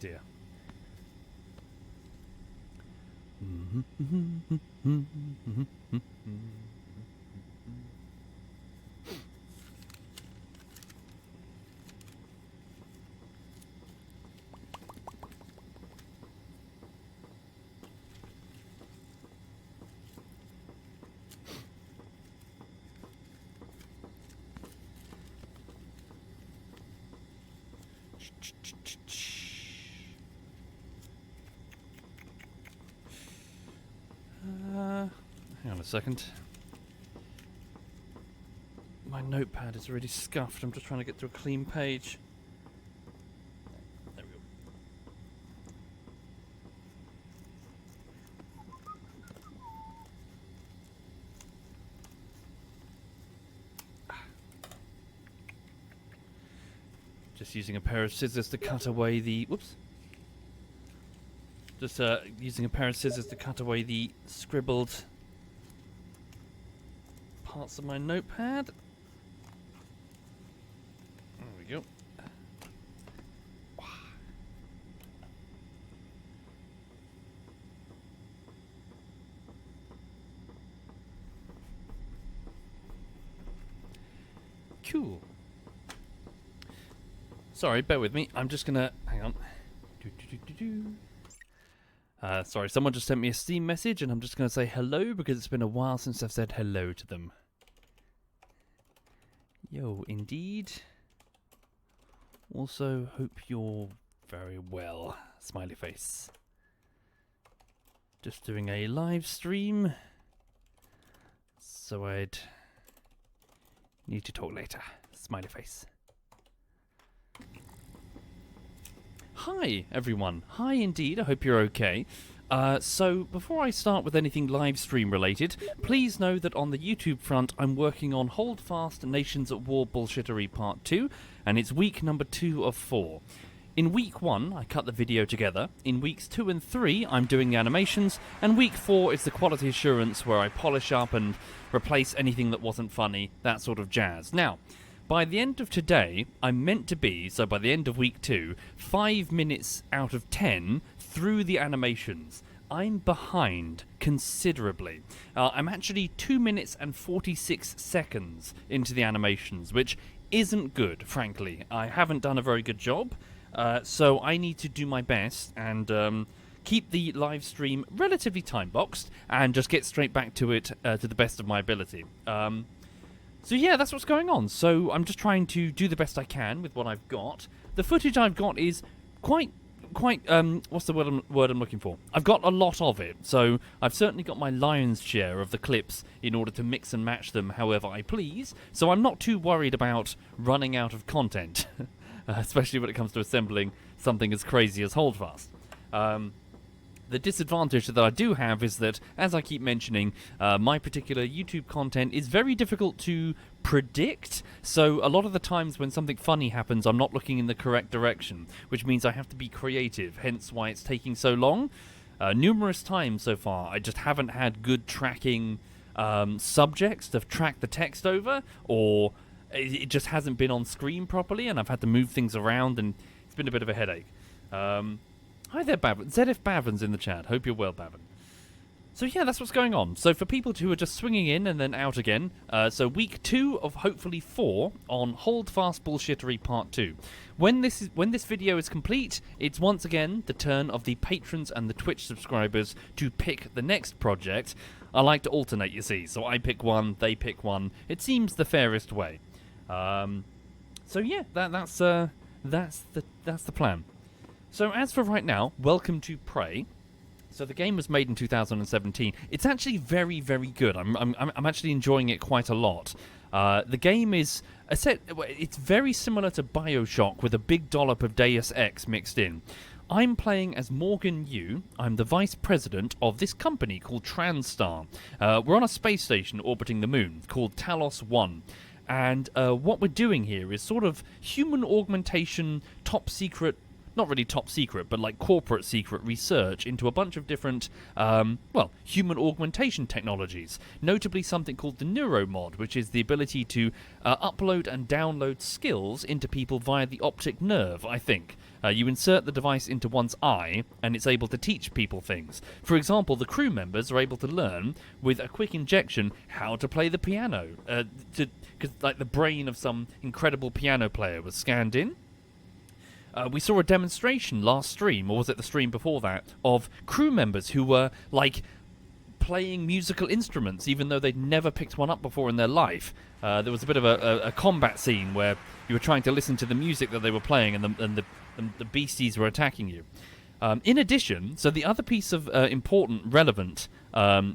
dear. Hang on a second. My notepad is already scuffed. I'm just trying to get through a clean page. There we go. Just using a pair of scissors to cut away the... Whoops. Just using a pair of scissors to cut away the scribbled parts of my notepad. There we go. Cool. Sorry, bear with me. I'm just gonna... Hang on. Sorry, someone just sent me a Steam message and I'm just going to say hello because it's been a while since I've said hello to them. Yo, indeed. Also, hope you're very well. Smiley face. Just doing a live stream. So I'd need to talk later. Smiley face. Hi, everyone. Hi, indeed. I hope you're okay. So, before I start with anything live stream related, please know that on the YouTube front, I'm working on Hold Fast Nations at War Bullshittery Part 2, and it's week number 2 of 4. In week 1, I cut the video together. In weeks 2 and 3, I'm doing the animations, and week 4 is the quality assurance where I polish up and replace anything that wasn't funny, that sort of jazz. Now, by the end of today, I'm meant to be, so by the end of week 2, 5 minutes out of 10 through the animations. I'm behind considerably. I'm actually 2 minutes and 46 seconds into the animations, which isn't good, frankly. I haven't done a very good job, so I need to do my best and keep the live stream relatively time-boxed and just get straight back to it to the best of my ability. So yeah, that's what's going on. So I'm just trying to do the best I can with what I've got. The footage I've got is quite what's the word I'm looking for? I've got a lot of it, so I've certainly got my lion's share of the clips in order to mix and match them however I please. So I'm not too worried about running out of content, especially when it comes to assembling something as crazy as Holdfast. The disadvantage that I do have is that, as I keep mentioning, my particular YouTube content is very difficult to predict, so a lot of the times when something funny happens, I'm not looking in the correct direction, which means I have to be creative, hence why it's taking so long. Numerous times so far, I just haven't had good tracking subjects to track the text over, or it just hasn't been on screen properly, and I've had to move things around, and it's been a bit of a headache. Hi there, Bavin. ZF Bavin's in the chat. Hope you're well, Bavin. So yeah, that's what's going on. So for people who are just swinging in and then out again, so week 2 of hopefully 4 on Hold Fast Bullshittery Part 2. When this video is complete, it's once again the turn of the patrons and the Twitch subscribers to pick the next project. I like to alternate, you see. So I pick one, they pick one. It seems the fairest way. So yeah, that's the plan. So as for right now, welcome to Prey. So the game was made in 2017. It's actually very, very good. I'm actually enjoying it quite a lot. The game is it's very similar to BioShock with a big dollop of Deus Ex mixed in. I'm playing as Morgan Yu. I'm the vice president of this company called TranStar. We're on a space station orbiting the moon called Talos 1. And what we're doing here is sort of human augmentation, top secret, not really top secret, but like corporate secret research into a bunch of different, human augmentation technologies. Notably something called the neuromod, which is the ability to upload and download skills into people via the optic nerve, I think. You insert the device into one's eye, and it's able to teach people things. For example, the crew members are able to learn, with a quick injection, how to play the piano. Because like the brain of some incredible piano player was scanned in. We saw a demonstration last stream, or was it the stream before that, of crew members who were, like, playing musical instruments, even though they'd never picked one up before in their life. There was a bit of a combat scene where you were trying to listen to the music that they were playing, and the beasties were attacking you. In addition, so the other piece of important, relevant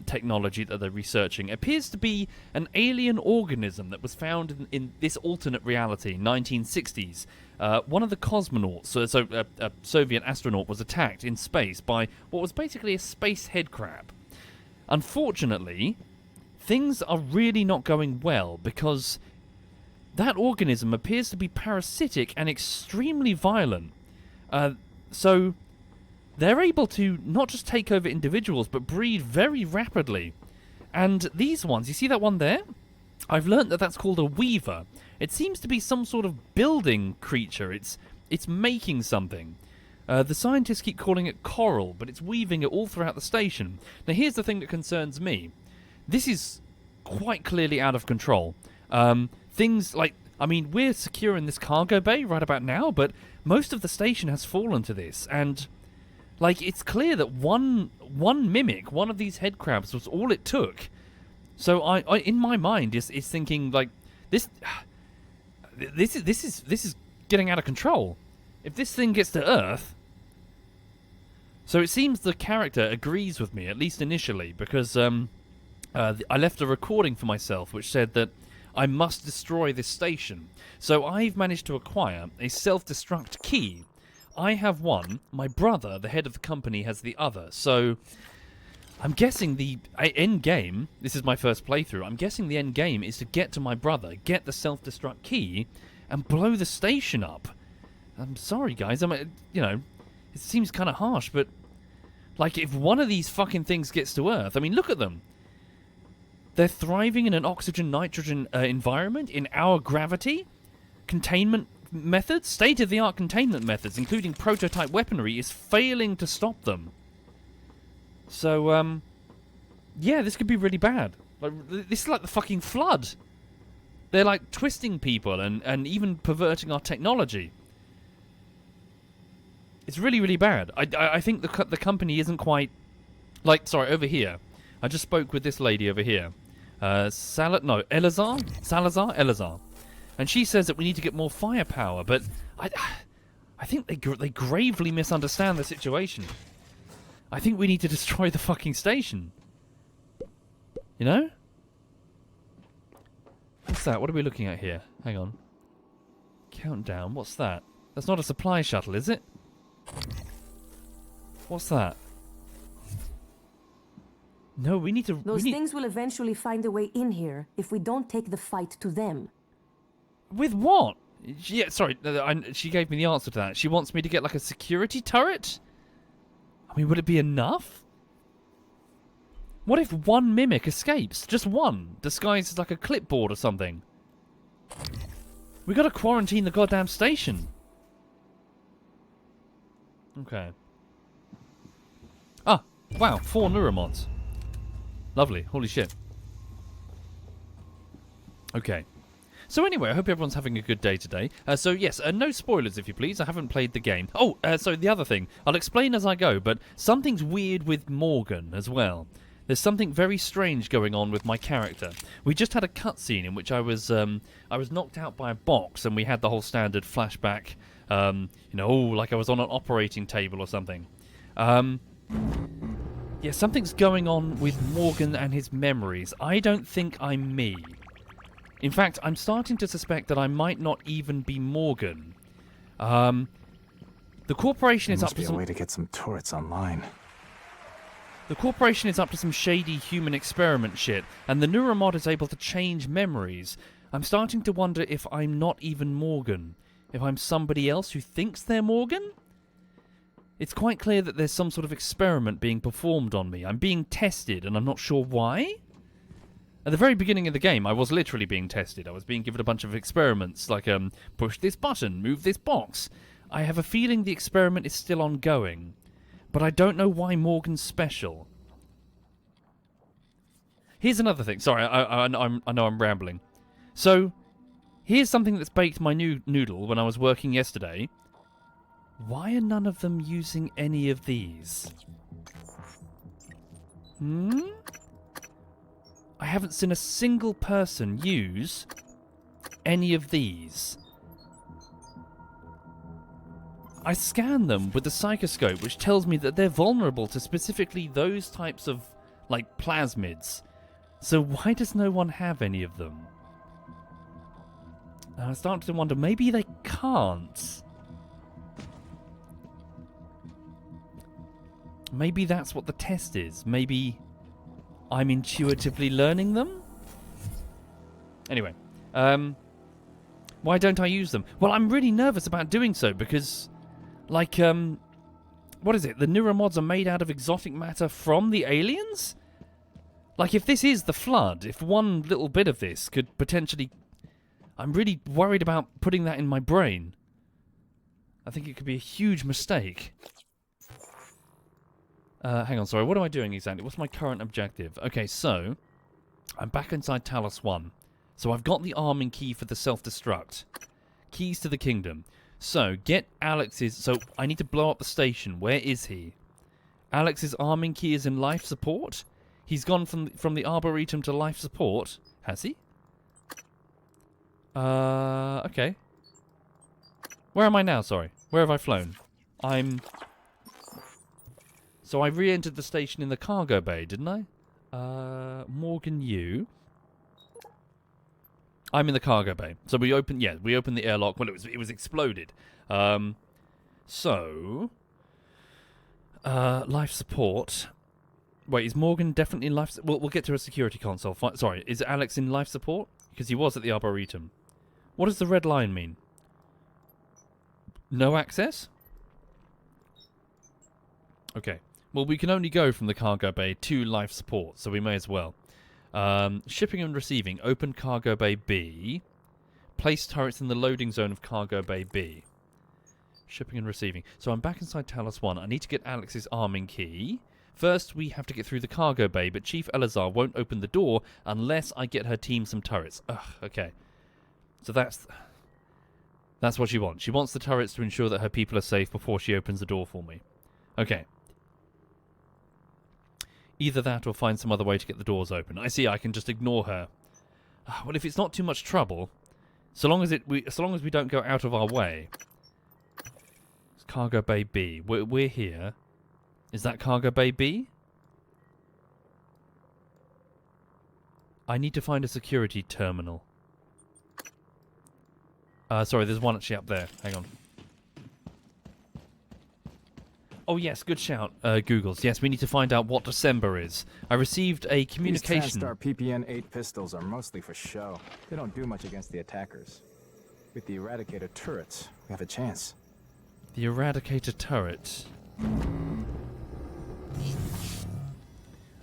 technology that they're researching appears to be an alien organism that was found in this alternate reality, 1960s. One of the cosmonauts, a Soviet astronaut, was attacked in space by what was basically a space headcrab. Unfortunately, things are really not going well because that organism appears to be parasitic and extremely violent. So they're able to not just take over individuals, but breed very rapidly. And these ones, you see that one there? I've learnt that that's called a weaver. It seems to be some sort of building creature. It's making something. The scientists keep calling it coral, but it's weaving it all throughout the station. Now here's the thing that concerns me. This is quite clearly out of control. Things like, I mean, we're secure in this cargo bay right about now, but most of the station has fallen to this, and like it's clear that one mimic, one of these head crabs, was all it took. So I in my mind is thinking like this is getting out of control. If this thing gets to Earth. So it seems the character agrees with me, at least initially, because I left a recording for myself which said that I must destroy this station. So I've managed to acquire a self-destruct key. I have one, my brother, the head of the company, has the other. So I'm guessing the end game, this is my first playthrough, I'm guessing the end game is to get to my brother, get the self-destruct key, and blow the station up. I'm sorry, guys. I mean, you know, it seems kind of harsh, but like if one of these fucking things gets to Earth, I mean, look at them. They're thriving in an oxygen-nitrogen environment in our gravity. Containment methods, state-of-the-art containment methods, including prototype weaponry, is failing to stop them. So, yeah, this could be really bad. Like, this is like the fucking flood. They're like twisting people and even perverting our technology. It's really, really bad. I think the company isn't quite... Like, sorry, over here. I just spoke with this lady over here. Salazar? Elazar. And she says that we need to get more firepower, but I think they gravely misunderstand the situation. I think we need to destroy the fucking station. You know? What's that? What are we looking at here? Hang on. Countdown. What's that? That's not a supply shuttle, is it? What's that? No, we need to... Those things will eventually find a way in here if we don't take the fight to them. With what? Yeah, sorry, she gave me the answer to that. She wants me to get like a security turret? I mean, would it be enough? What if one mimic escapes? Just one, disguised as like a clipboard or something. We gotta quarantine the goddamn station. Okay. Ah, wow, 4 neuromods. Lovely, holy shit. Okay. So anyway, I hope everyone's having a good day today. So yes, no spoilers if you please, I haven't played the game. Oh, so the other thing, I'll explain as I go, but something's weird with Morgan as well. There's something very strange going on with my character. We just had a cutscene in which I was knocked out by a box, and we had the whole standard flashback, you know, like I was on an operating table or something. Yeah, something's going on with Morgan and his memories. I don't think I'm me. In fact, I'm starting to suspect that I might not even be Morgan. The corporation is up to some... Must be a way to get some turrets online. The corporation is up to some shady human experiment shit, and the neuromod is able to change memories. I'm starting to wonder if I'm not even Morgan. If I'm somebody else who thinks they're Morgan? It's quite clear that there's some sort of experiment being performed on me. I'm being tested, and I'm not sure why. At the very beginning of the game, I was literally being tested. I was being given a bunch of experiments, like, push this button, move this box. I have a feeling the experiment is still ongoing, but I don't know why Morgan's special. Here's another thing. Sorry, I know I'm rambling. So, here's something that's baked my new noodle when I was working yesterday. Why are none of them using any of these? I haven't seen a single person use any of these. I scan them with the psychoscope, which tells me that they're vulnerable to specifically those types of, like, plasmids. So why does no one have any of them? And I start to wonder, maybe they can't. Maybe that's what the test is. Maybe I'm intuitively learning them? Anyway, why don't I use them? Well, I'm really nervous about doing so because, like, what is it? The neuromods are made out of exotic matter from the aliens? Like, if this is the Flood, if one little bit of this could potentially... I'm really worried about putting that in my brain. I think it could be a huge mistake. Hang on, sorry, what am I doing exactly? What's my current objective? Okay, so, I'm back inside Talos 1. So I've got the arming key for the self-destruct. Keys to the kingdom. So, get Alex's... So, I need to blow up the station. Where is he? Alex's arming key is in life support? He's gone from the Arboretum to life support. Has he? Okay. Where am I now, sorry? Where have I flown? So I re-entered the station in the cargo bay, didn't I? Morgan Yu. I'm in the cargo bay. So we opened the airlock. Well, it was exploded. So life support. Wait, is Morgan definitely in life? We'll get to a security console. Sorry, is Alex in life support? Because he was at the Arboretum. What does the red line mean? No access? Okay. Well, we can only go from the cargo bay to life support, so we may as well. Shipping and receiving. Open cargo bay B. Place turrets in the loading zone of cargo bay B. Shipping and receiving. So I'm back inside Talos 1. I need to get Alex's arming key. First, we have to get through the cargo bay, but Chief Elazar won't open the door unless I get her team some turrets. Ugh, okay. So that's what she wants. She wants the turrets to ensure that her people are safe before she opens the door for me. Okay. Either that or find some other way to get the doors open. I see, I can just ignore her. Well, if it's not too much trouble, so long as we don't go out of our way. It's cargo bay B. We're here. Is that cargo bay B? I need to find a security terminal. Sorry, there's one actually up there. Hang on. Oh yes, good shout, Googles. Yes, we need to find out what December is. I received a communication... These TranStar PPN-8 pistols are mostly for show. They don't do much against the attackers. With the Eradicator turrets, we have a chance. The Eradicator turret.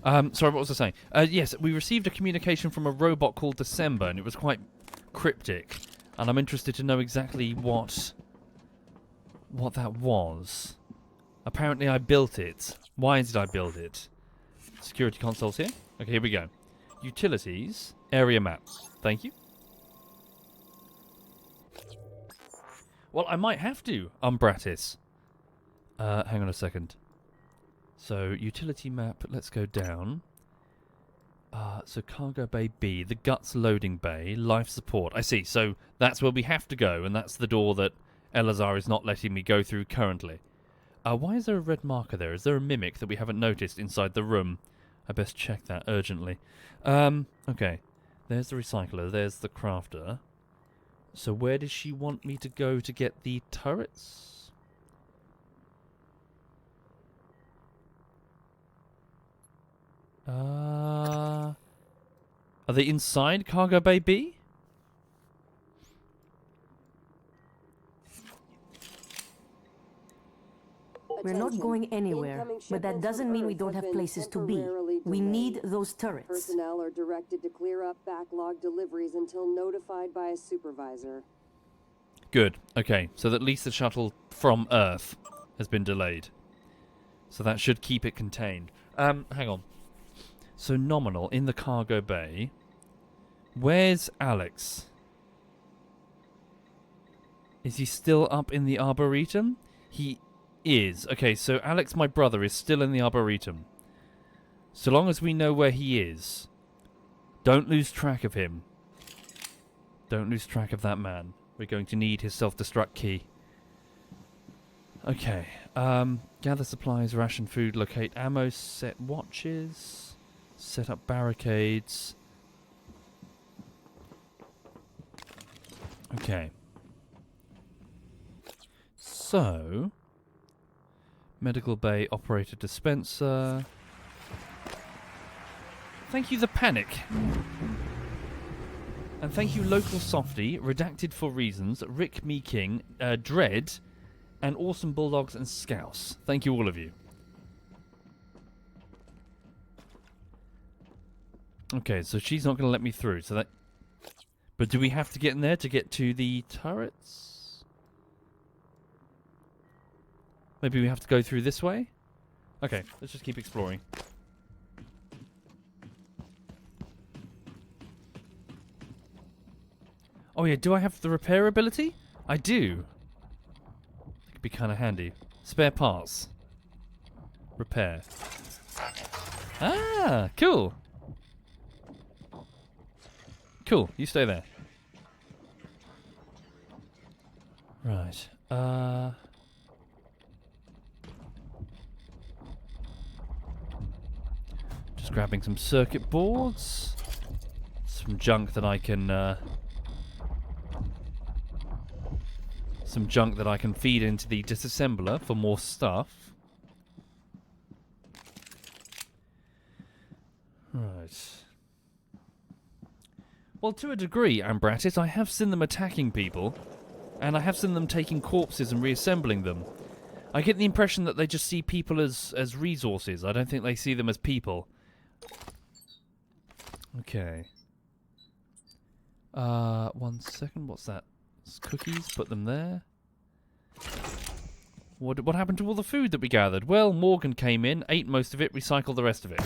Sorry, what was I saying? Yes, we received a communication from a robot called December, and it was quite cryptic. And I'm interested to know exactly what that was. Apparently I built it. Why did I build it? Security consoles here. Okay, here we go. Utilities. Area map. Thank you. Well, I might have to, Umbratis. Hang on a second. So, utility map. Let's go down. So, cargo bay B. The guts loading bay. Life support. I see. So, that's where we have to go, and that's the door that Elazar is not letting me go through currently. Why is there a red marker there? Is there a mimic that we haven't noticed inside the room? I best check that urgently. Okay. There's the recycler. There's the crafter. So where does she want me to go to get the turrets? Are they inside cargo bay B? We're not going anywhere, but that doesn't mean we don't have places to be. We need those turrets. Personnel are directed to clear up backlog deliveries until notified by a supervisor. Good. Okay, so at least the shuttle from Earth has been delayed. So that should keep it contained. Hang on. So nominal in the cargo bay. Where's Alex? Is he still up in the Arboretum? He is. Okay, so Alex, my brother, is still in the Arboretum. So long as we know where he is, don't lose track of him. Don't lose track of that man. We're going to need his self-destruct key. Okay. Gather supplies, ration food, locate ammo, set watches, set up barricades. Okay. So, medical bay operator dispenser. Thank you, The Panic. And thank you, Local Softy, Redacted for Reasons, Rick Meeking, Dread, and Awesome Bulldogs and Scouse. Thank you, all of you. Okay, so she's not going to let me through. So that. But do we have to get in there to get to the turrets? Maybe we have to go through this way? Okay, let's just keep exploring. Oh yeah, do I have the repair ability? I do. It could be kind of handy. Spare parts. Repair. Ah, cool. Cool, you stay there. Right. Just grabbing some circuit boards. Some junk that I can some junk that I can feed into the disassembler for more stuff. Right. Well, to a degree, Ambratis, I have seen them attacking people, and I have seen them taking corpses and reassembling them. I get the impression that they just see people as resources. I don't think they see them as people. Okay. 1 second, what's that? It's cookies, put them there. What happened to all the food that we gathered? Well, Morgan came in, ate most of it, recycled the rest of it.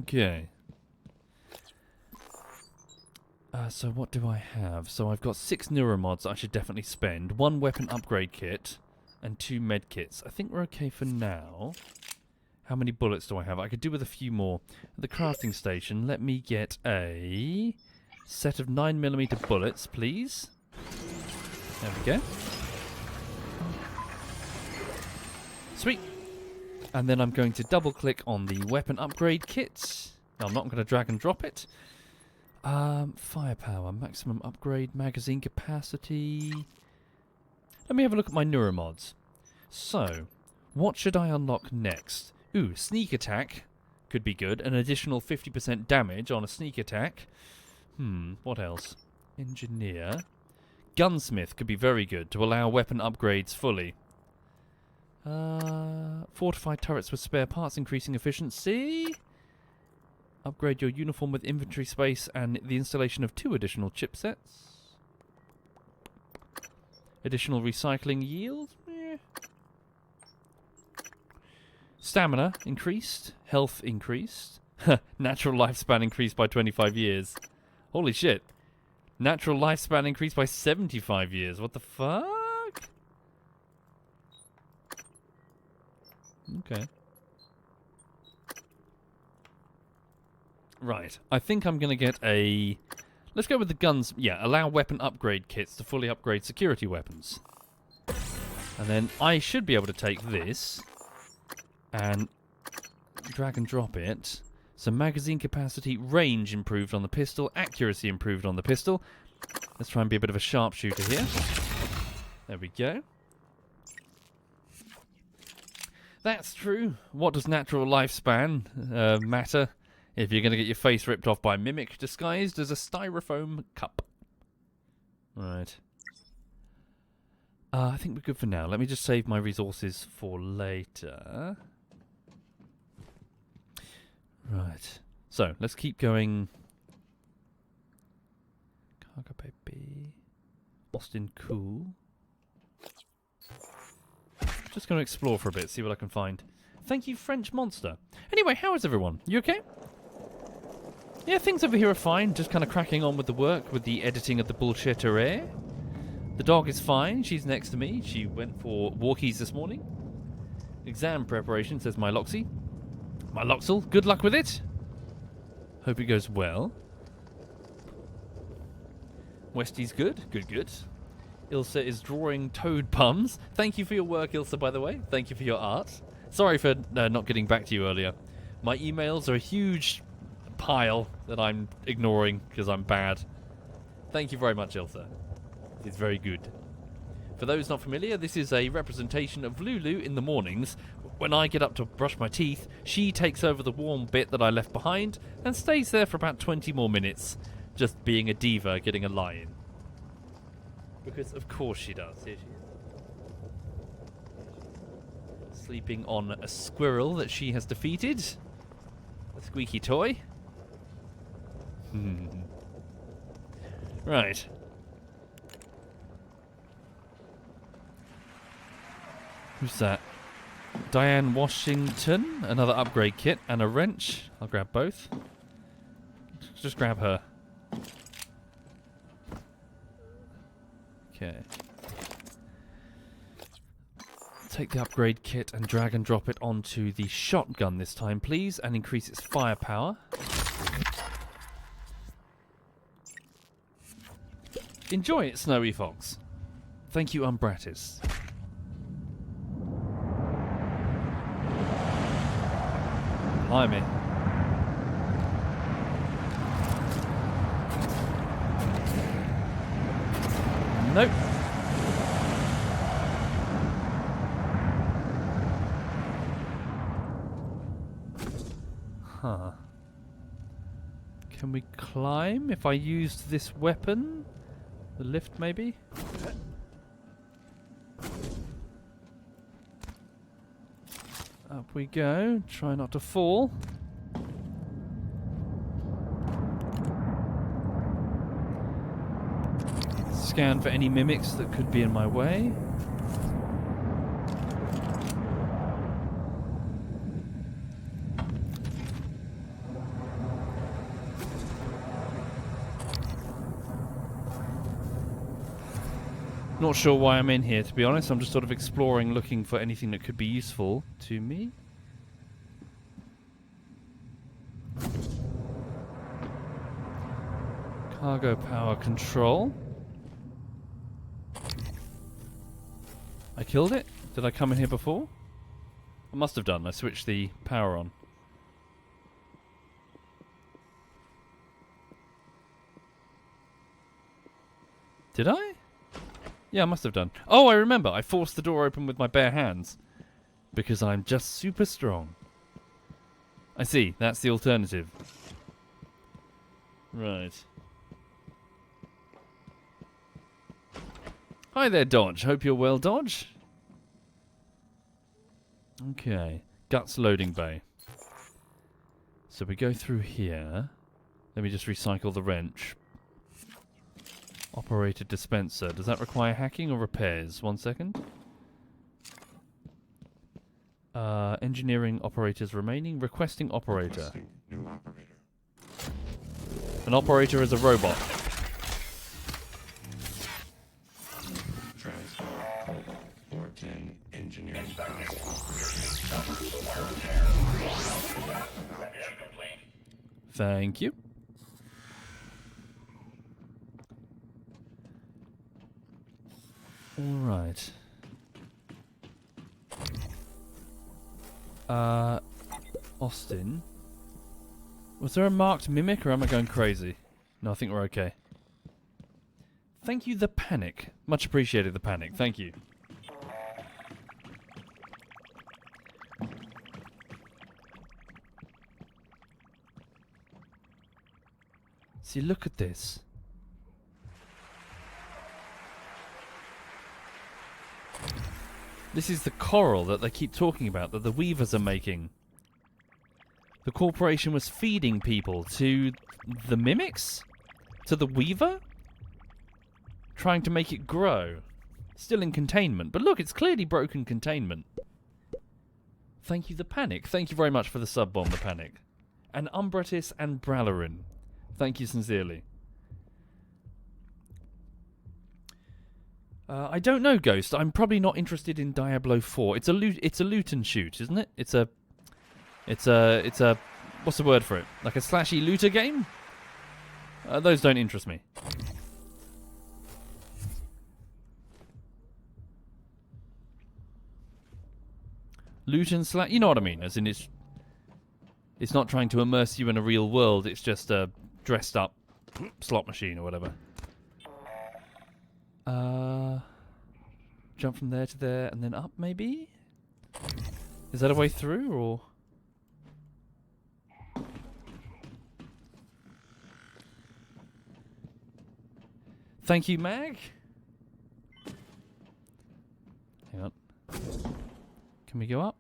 Okay. So what do I have? So I've got 6 neuromods I should definitely spend, 1 weapon upgrade kit, and 2 med kits. I think we're okay for now. How many bullets do I have? I could do with a few more. At the crafting station, let me get a set of 9mm bullets, please. There we go. Sweet. And then I'm going to double click on the weapon upgrade kit. No, I'm not going to drag and drop it. Firepower, maximum upgrade, magazine capacity. Let me have a look at my neuromods. So, what should I unlock next? Ooh, sneak attack could be good. An additional 50% damage on a sneak attack. What else? Engineer. Gunsmith could be very good to allow weapon upgrades fully. Fortified turrets with spare parts, increasing efficiency. Upgrade your uniform with inventory space and the installation of 2 additional chipsets. Additional recycling yield. Stamina increased. Health increased. Natural lifespan increased by 25 years. Holy shit. Natural lifespan increased by 75 years. What the fuck? Okay. Right. I think I'm going to get a... Let's go with the guns. Yeah, allow weapon upgrade kits to fully upgrade security weapons. And then I should be able to take this and drag and drop it. So magazine capacity, range improved on the pistol, accuracy improved on the pistol. Let's try and be a bit of a sharpshooter here. There we go. That's true. What does natural lifespan matter if you're going to get your face ripped off by a mimic disguised as a styrofoam cup? Right. I think we're good for now. Let me just save my resources for later. Right. So, let's keep going. Cargo baby. Austin cool. Just going to explore for a bit, see what I can find. Thank you, French Monster. Anyway, how is everyone? You okay? Yeah, things over here are fine. Just kind of cracking on with the work, with the editing of the bullshittery. The dog is fine. She's next to me. She went for walkies this morning. Exam preparation, says my Loxy. My Loxel, good luck with it. Hope it goes well. Westy's good. Good, good. Ilsa is drawing toad puns. Thank you for your work, Ilsa, by the way. Thank you for your art. Sorry for not getting back to you earlier. My emails are a huge pile that I'm ignoring because I'm bad. Thank you very much, Ilsa. It's very good. For those not familiar, this is a representation of Lulu in the mornings. When I get up to brush my teeth, she takes over the warm bit that I left behind and stays there for about 20 more minutes, just being a diva, getting a lie in. Because of course she does. Here she is. Sleeping on a squirrel that she has defeated. A squeaky toy. Right. Who's that? Diane Washington. Another upgrade kit and a wrench. I'll grab both. Just grab her. Okay. Take the upgrade kit and drag and drop it onto the shotgun this time, please, and increase its firepower. Enjoy it, Snowy Fox. Thank you, Umbratis. Blimey. Nope. Huh. Can we climb if I used this weapon? The lift, maybe? Up we go. Try not to fall. Scan for any mimics that could be in my way. Not sure why I'm in here, to be honest. I'm just sort of exploring, looking for anything that could be useful to me. Cargo power control. I killed it? Did I come in here before? I must have done. I switched the power on. Did I? Yeah, I must have done. Oh, I remember. I forced the door open with my bare hands. Because I'm just super strong. I see. That's the alternative. Right. Hi there, Dodge. Hope you're well, Dodge. Okay. Guts loading bay. So we go through here. Let me just recycle the wrench. Operator dispenser. Does that require hacking or repairs? 1 second. Engineering operators remaining. Requesting operator. New operator. An operator is a robot. Transfer. 410 engineering. Thank you. Alright. Austin. Was there a marked mimic or am I going crazy? No, I think we're okay. Thank you, the panic. Much appreciated, the panic. Thank you. See, look at this. This is the coral that they keep talking about, that the weavers are making. The corporation was feeding people to the mimics? To the Weaver? Trying to make it grow. Still in containment. But look, it's clearly broken containment. Thank you, The Panic. Thank you very much for the sub-bomb, The Panic. And Umbratis and Bralarin. Thank you sincerely. I don't know, Ghost. I'm probably not interested in Diablo 4. It's a loot and shoot, isn't it? It's a what's the word for it? Like a slashy looter game? Those don't interest me. Loot and slash, you know what I mean? As in, it's not trying to immerse you in a real world. It's just a dressed up slot machine or whatever. Jump from there to there and then up, maybe? Is that a way through, or? Thank you, Mag. Hang on. Can we go up?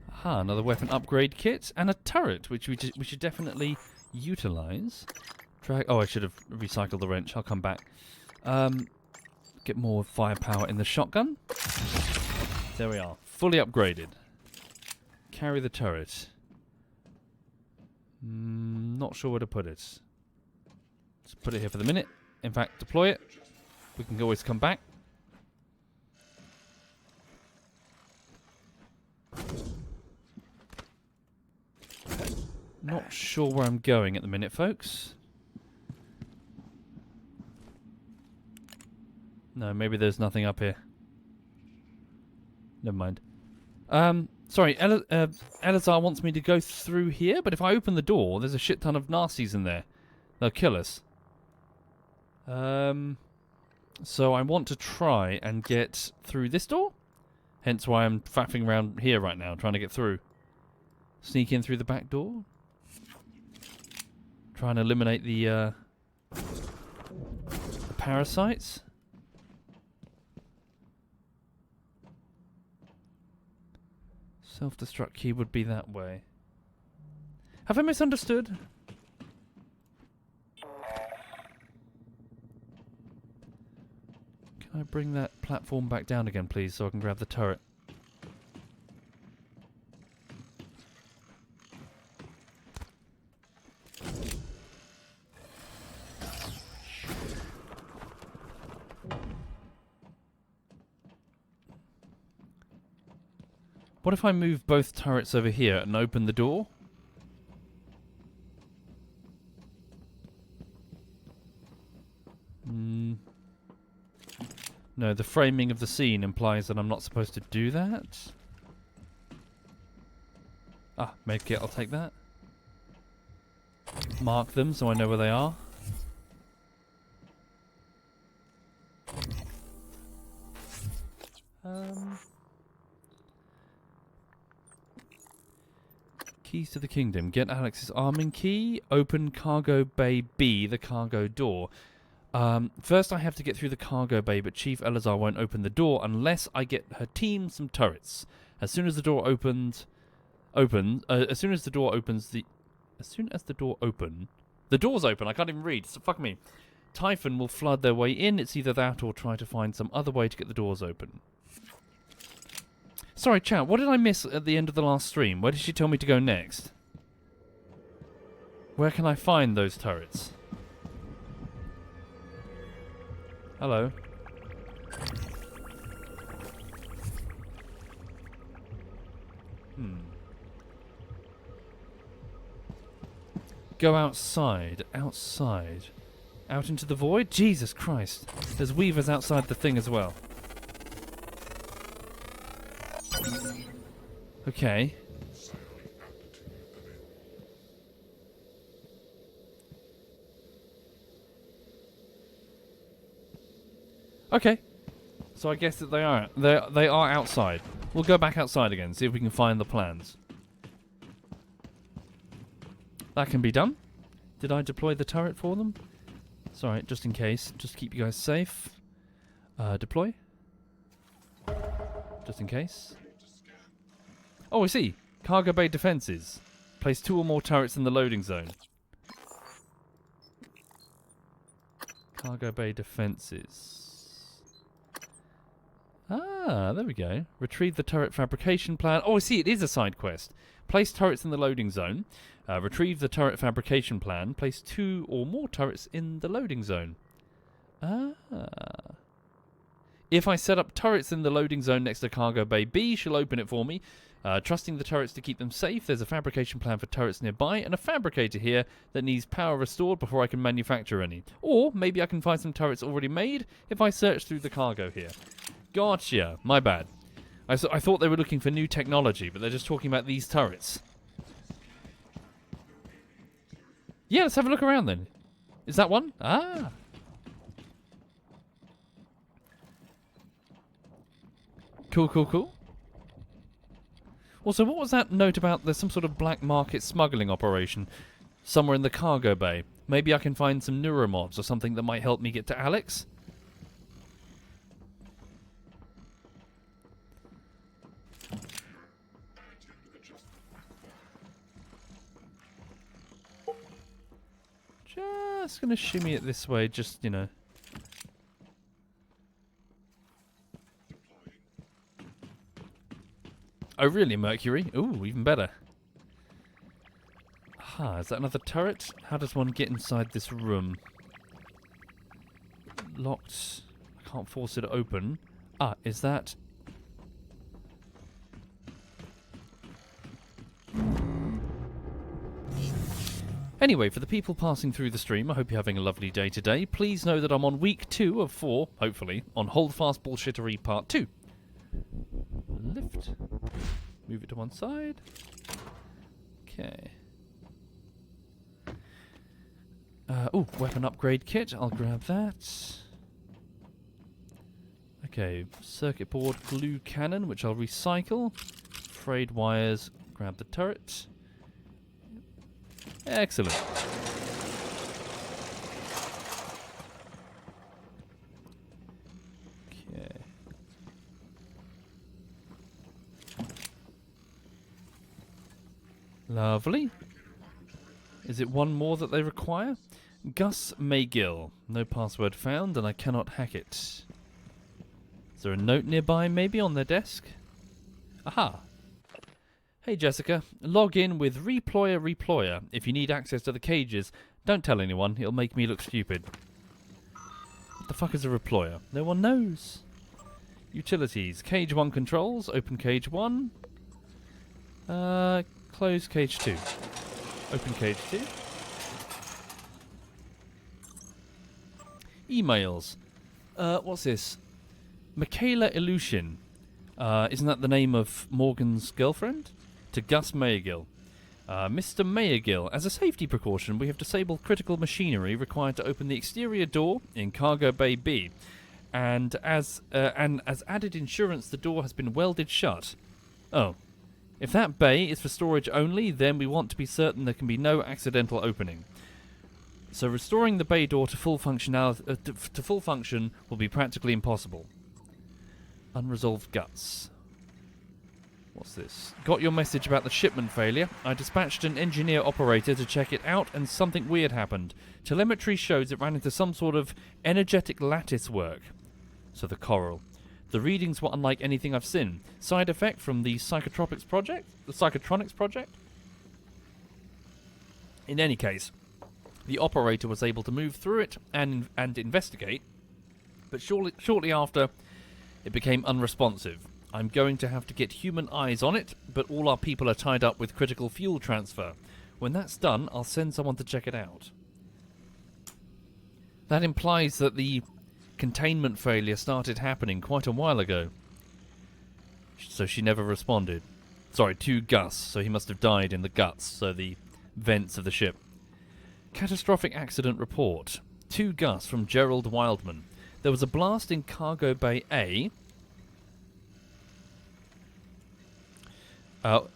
Aha, another weapon upgrade kit and a turret, which we should definitely utilize. Oh, I should have recycled the wrench. I'll come back. Get more firepower in the shotgun. There we are, fully upgraded. Carry the turret. Not sure where to put it. Let's put it here for the minute. In fact, deploy it. We can always come back. Not sure where I'm going at the minute, folks. No, maybe there's nothing up here. Never mind. Sorry, Elazar wants me to go through here, but if I open the door, there's a shit ton of nasties in there. They'll kill us. So I want to try and get through this door. Hence why I'm faffing around here right now, trying to get through. Sneak in through the back door. Try and eliminate the parasites. Self-destruct key would be that way. Have I misunderstood? Can I bring that platform back down again, please, so I can grab the turret? What if I move both turrets over here and open the door? No, the framing of the scene implies that I'm not supposed to do that. Ah, make it, I'll take that. Mark them so I know where they are. Keys to the kingdom. Get Alex's arming key. Open cargo bay B, the cargo door. First I have to get through the cargo bay, but Chief Elazar won't open the door unless I get her team some turrets. As soon as the door opens, the door's open. I can't even read. So fuck me. Typhon will flood their way in. It's either that or try to find some other way to get the doors open. Sorry, chat, what did I miss at the end of the last stream? Where did she tell me to go next? Where can I find those turrets? Hello? Go outside. Outside. Out into the void? Jesus Christ. There's weavers outside the thing as well. Okay. Okay. So I guess that they are outside. We'll go back outside again, see if we can find the plans. That can be done. Did I deploy the turret for them? Sorry, just in case. Just keep you guys safe. Deploy. Just in case. Oh, I see. Cargo bay defenses. Place 2 or more turrets in the loading zone. Cargo bay defenses. Ah, there we go. Retrieve the turret fabrication plan. Oh, I see. It is a side quest. Place turrets in the loading zone. Retrieve the turret fabrication plan. Place 2 or more turrets in the loading zone. Ah. If I set up turrets in the loading zone next to Cargo Bay B, she'll open it for me. Trusting the turrets to keep them safe, there's a fabrication plan for turrets nearby, and a fabricator here that needs power restored before I can manufacture any. Or maybe I can find some turrets already made if I search through the cargo here. Gotcha. My bad. I thought they were looking for new technology, but they're just talking about these turrets. Yeah, let's have a look around then. Is that one? Ah. Cool, cool, cool. Also, what was that note about there's some sort of black market smuggling operation somewhere in the cargo bay? Maybe I can find some neuromods or something that might help me get to Alex? Just gonna shimmy it this way, just, you know. Oh, really, Mercury? Ooh, even better. Ah, is that another turret? How does one get inside this room? Locked. I can't force it open. Ah, is that... Anyway, for the people passing through the stream, I hope you're having a lovely day today. Please know that I'm on week 2 of 4, hopefully, on Holdfast Bullshittery Part 2. Lift. Move it to one side. Okay. Oh, weapon upgrade kit. I'll grab that. Okay, circuit board glue cannon, which I'll recycle. Frayed wires. Grab the turret. Excellent. Okay. Lovely. Is it one more that they require? Gus Maygill. No password found, and I cannot hack it. Is there a note nearby, maybe, on their desk? Aha. Hey Jessica, log in with Reployer. If you need access to the cages, don't tell anyone, it'll make me look stupid. What the fuck is a Reployer? No one knows. Utilities, cage 1 controls, open cage 1. Close cage 2. Open cage 2. Emails. What's this? Michaela Ilushin. Isn't that the name of Morgan's girlfriend? To Gus Mayergill. Mr. Mayergill, as a safety precaution, we have disabled critical machinery required to open the exterior door in Cargo Bay B. And as added insurance, the door has been welded shut. Oh. If that bay is for storage only, then we want to be certain there can be no accidental opening. So restoring the bay door to full functionality to full function will be practically impossible. Unresolved guts. What's this? Got your message about the shipment failure. I dispatched an engineer operator to check it out, and something weird happened. Telemetry shows it ran into some sort of energetic lattice work. So the coral. The readings were unlike anything I've seen. Side effect from the Psychotronics project? The Psychotronics project? In any case, the operator was able to move through it and investigate, but shortly after, it became unresponsive. I'm going to have to get human eyes on it, but all our people are tied up with critical fuel transfer. When that's done, I'll send someone to check it out. That implies that the containment failure started happening quite a while ago. So she never responded. Sorry, to Gus, so he must have died in the guts, so the vents of the ship. Catastrophic accident report. To Gus from Gerald Wildman. There was a blast in Cargo Bay A.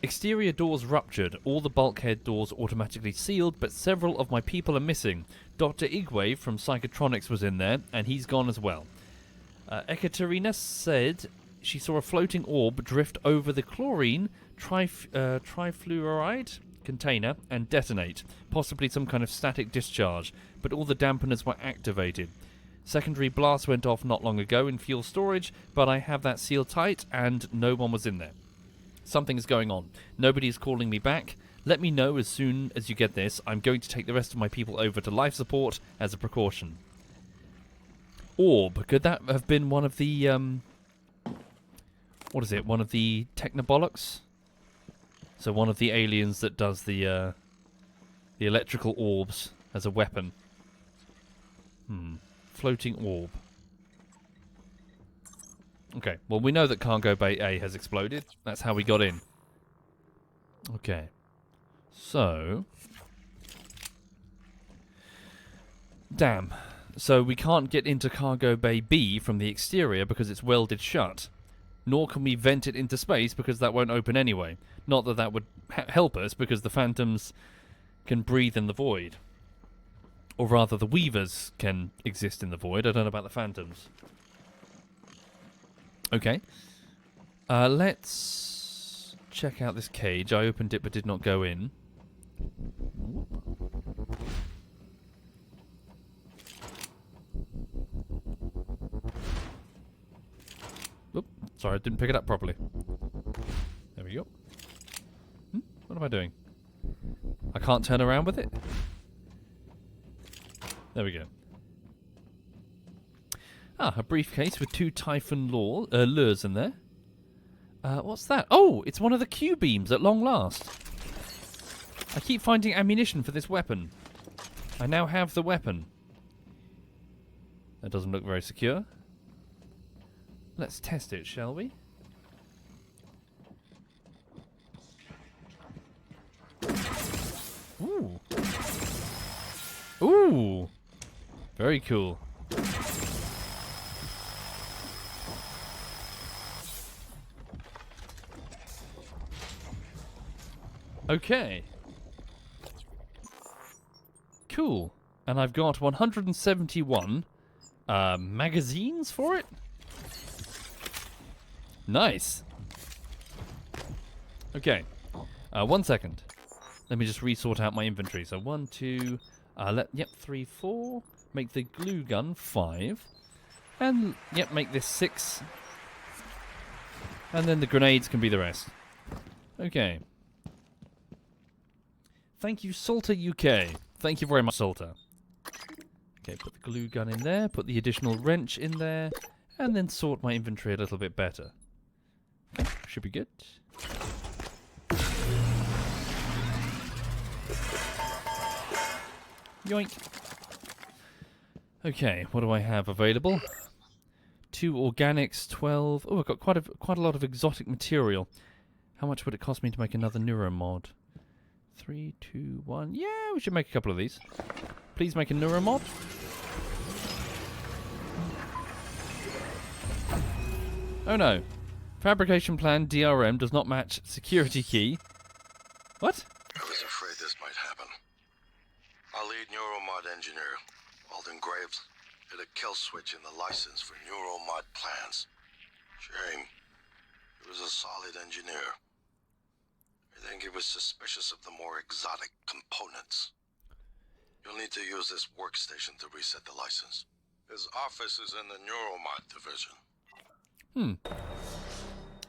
Exterior doors ruptured. All the bulkhead doors automatically sealed, but several of my people are missing. Dr. Igwe from Psychotronics was in there, and he's gone as well. Ekaterina said she saw a floating orb drift over the chlorine trifluoride container and detonate, possibly some kind of static discharge, but all the dampeners were activated. Secondary blast went off not long ago in fuel storage, but I have that sealed tight and no one was in there. Something's going on. Nobody's calling me back. Let me know as soon as you get this. I'm going to take the rest of my people over to life support as a precaution. Orb. Could that have been one of the, what is it? One of the Technobolics? So one of the aliens that does the electrical orbs as a weapon. Floating orb. Okay, well we know that Cargo Bay A has exploded. That's how we got in. Okay. So... Damn. So we can't get into Cargo Bay B from the exterior because it's welded shut. Nor can we vent it into space because that won't open anyway. Not that that would help us because the Phantoms can breathe in the void. Or rather, the Weavers can exist in the void. I don't know about the Phantoms. Okay. Let's check out this cage. I opened it but did not go in. Oop, sorry, I didn't pick it up properly. There we go. What am I doing? I can't turn around with it? There we go. Ah, a briefcase with 2 Typhon lures in there. What's that? Oh, it's one of the Q-beams at long last. I keep finding ammunition for this weapon. I now have the weapon. That doesn't look very secure. Let's test it, shall we? Ooh. Ooh. Very cool. Okay. Cool. And I've got 171 magazines for it. Nice. Okay. 1 second. Let me just resort out my inventory. So 1, 2, 3, 4. Make the glue gun 5. And, yep, make this 6. And then the grenades can be the rest. Okay. Thank you, Salter UK. Thank you very much, Salter. Okay, put the glue gun in there. Put the additional wrench in there. And then sort my inventory a little bit better. Okay, should be good. Yoink. Okay, what do I have available? 2 organics, 12... Oh, I've got quite a lot of exotic material. How much would it cost me to make another neuromod? 3, 2, 1... Yeah, we should make a couple of these. Please make a neuromod. Oh no. Fabrication plan DRM does not match security key. What? I was afraid this might happen. Our lead neuromod engineer, Alden Graves, hit a kill switch in the license for neuromod plans. Shame. He was a solid engineer. I think he was suspicious of the more exotic components. You'll need to use this workstation to reset the license. His office is in the neuromod division.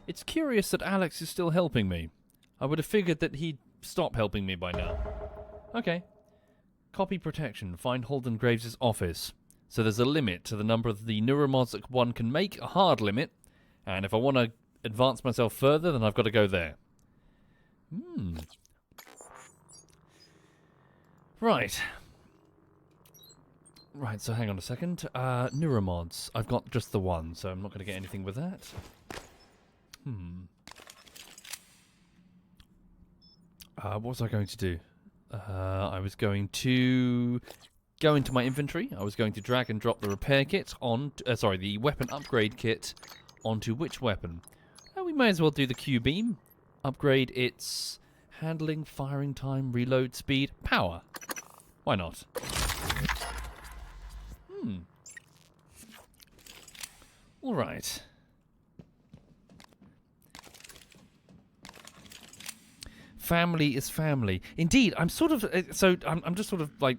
It's curious that Alex is still helping me. I would have figured that he'd stop helping me by now. Okay. Copy protection. Find Holden Graves' office. So there's a limit to the number of the neuromods that one can make, a hard limit. And if I want to advance myself further, then I've got to go there. Right. Right, so hang on a second. Neuromods. I've got just the one, so I'm not going to get anything with that. What was I going to do? I was going to go into my inventory. I was going to drag and drop the repair kit on... the weapon upgrade kit onto which weapon? We may as well do the Q-beam. Upgrade its handling, firing time, reload speed, power. Why not? All right. Family is family. Indeed, I'm sort of... I'm just sort of, like,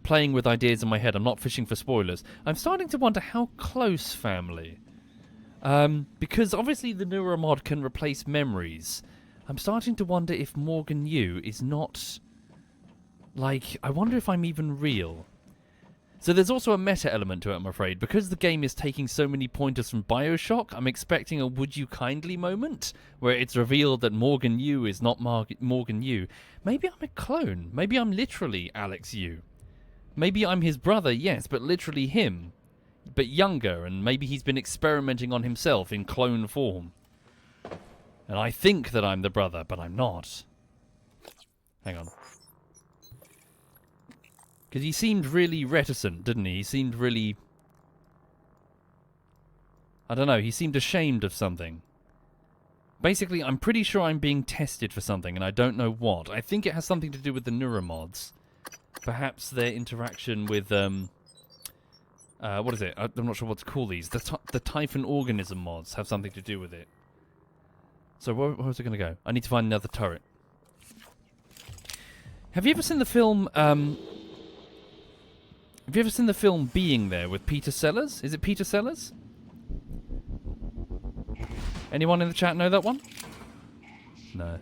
playing with ideas in my head. I'm not fishing for spoilers. I'm starting to wonder how close family. Because obviously the neuromod can replace memories. I'm starting to wonder if Morgan Yu is not... Like, I wonder if I'm even real. So there's also a meta element to it, I'm afraid. Because the game is taking so many pointers from Bioshock, I'm expecting a would you kindly moment, where it's revealed that Morgan Yu is not Morgan Yu. Maybe I'm a clone. Maybe I'm literally Alex Yu. Maybe I'm his brother, yes, but literally him. But younger, and maybe he's been experimenting on himself in clone form. And I think that I'm the brother, but I'm not. Hang on. Because he seemed really reticent, didn't he? He seemed really... I don't know, he seemed ashamed of something. Basically, I'm pretty sure I'm being tested for something, and I don't know what. I think it has something to do with the neuromods. Perhaps their interaction with, what is it? I'm not sure what to call these. The Typhon organism mods have something to do with it. So where was it going to go? I need to find another turret. Have you ever seen the film, Have you ever seen the film Being There with Peter Sellers? Is it Peter Sellers? Anyone in the chat know that one? No.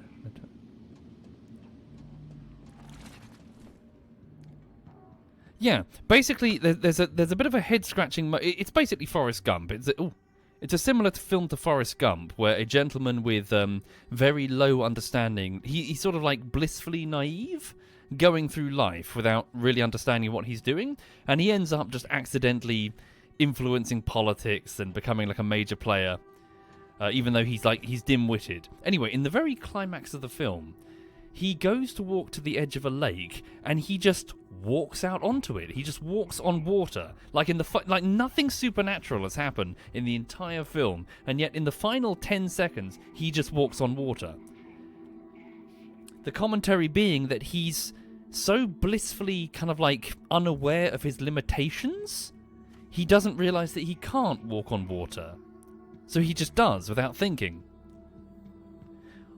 Yeah, basically, there's a bit of a head-scratching... It's basically Forrest Gump. It's a similar film to Forrest Gump, where a gentleman with very low understanding... He's sort of like blissfully naive, going through life without really understanding what he's doing, and he ends up just accidentally influencing politics and becoming like a major player, even though he's dim-witted. Anyway, in the very climax of the film, he goes to walk to the edge of a lake, and he just walks out onto it. He just walks on water, like like nothing supernatural has happened in the entire film, and yet in the final 10 seconds, he just walks on water. The commentary being that he's so blissfully kind of like unaware of his limitations, he doesn't realize that he can't walk on water. So he just does without thinking.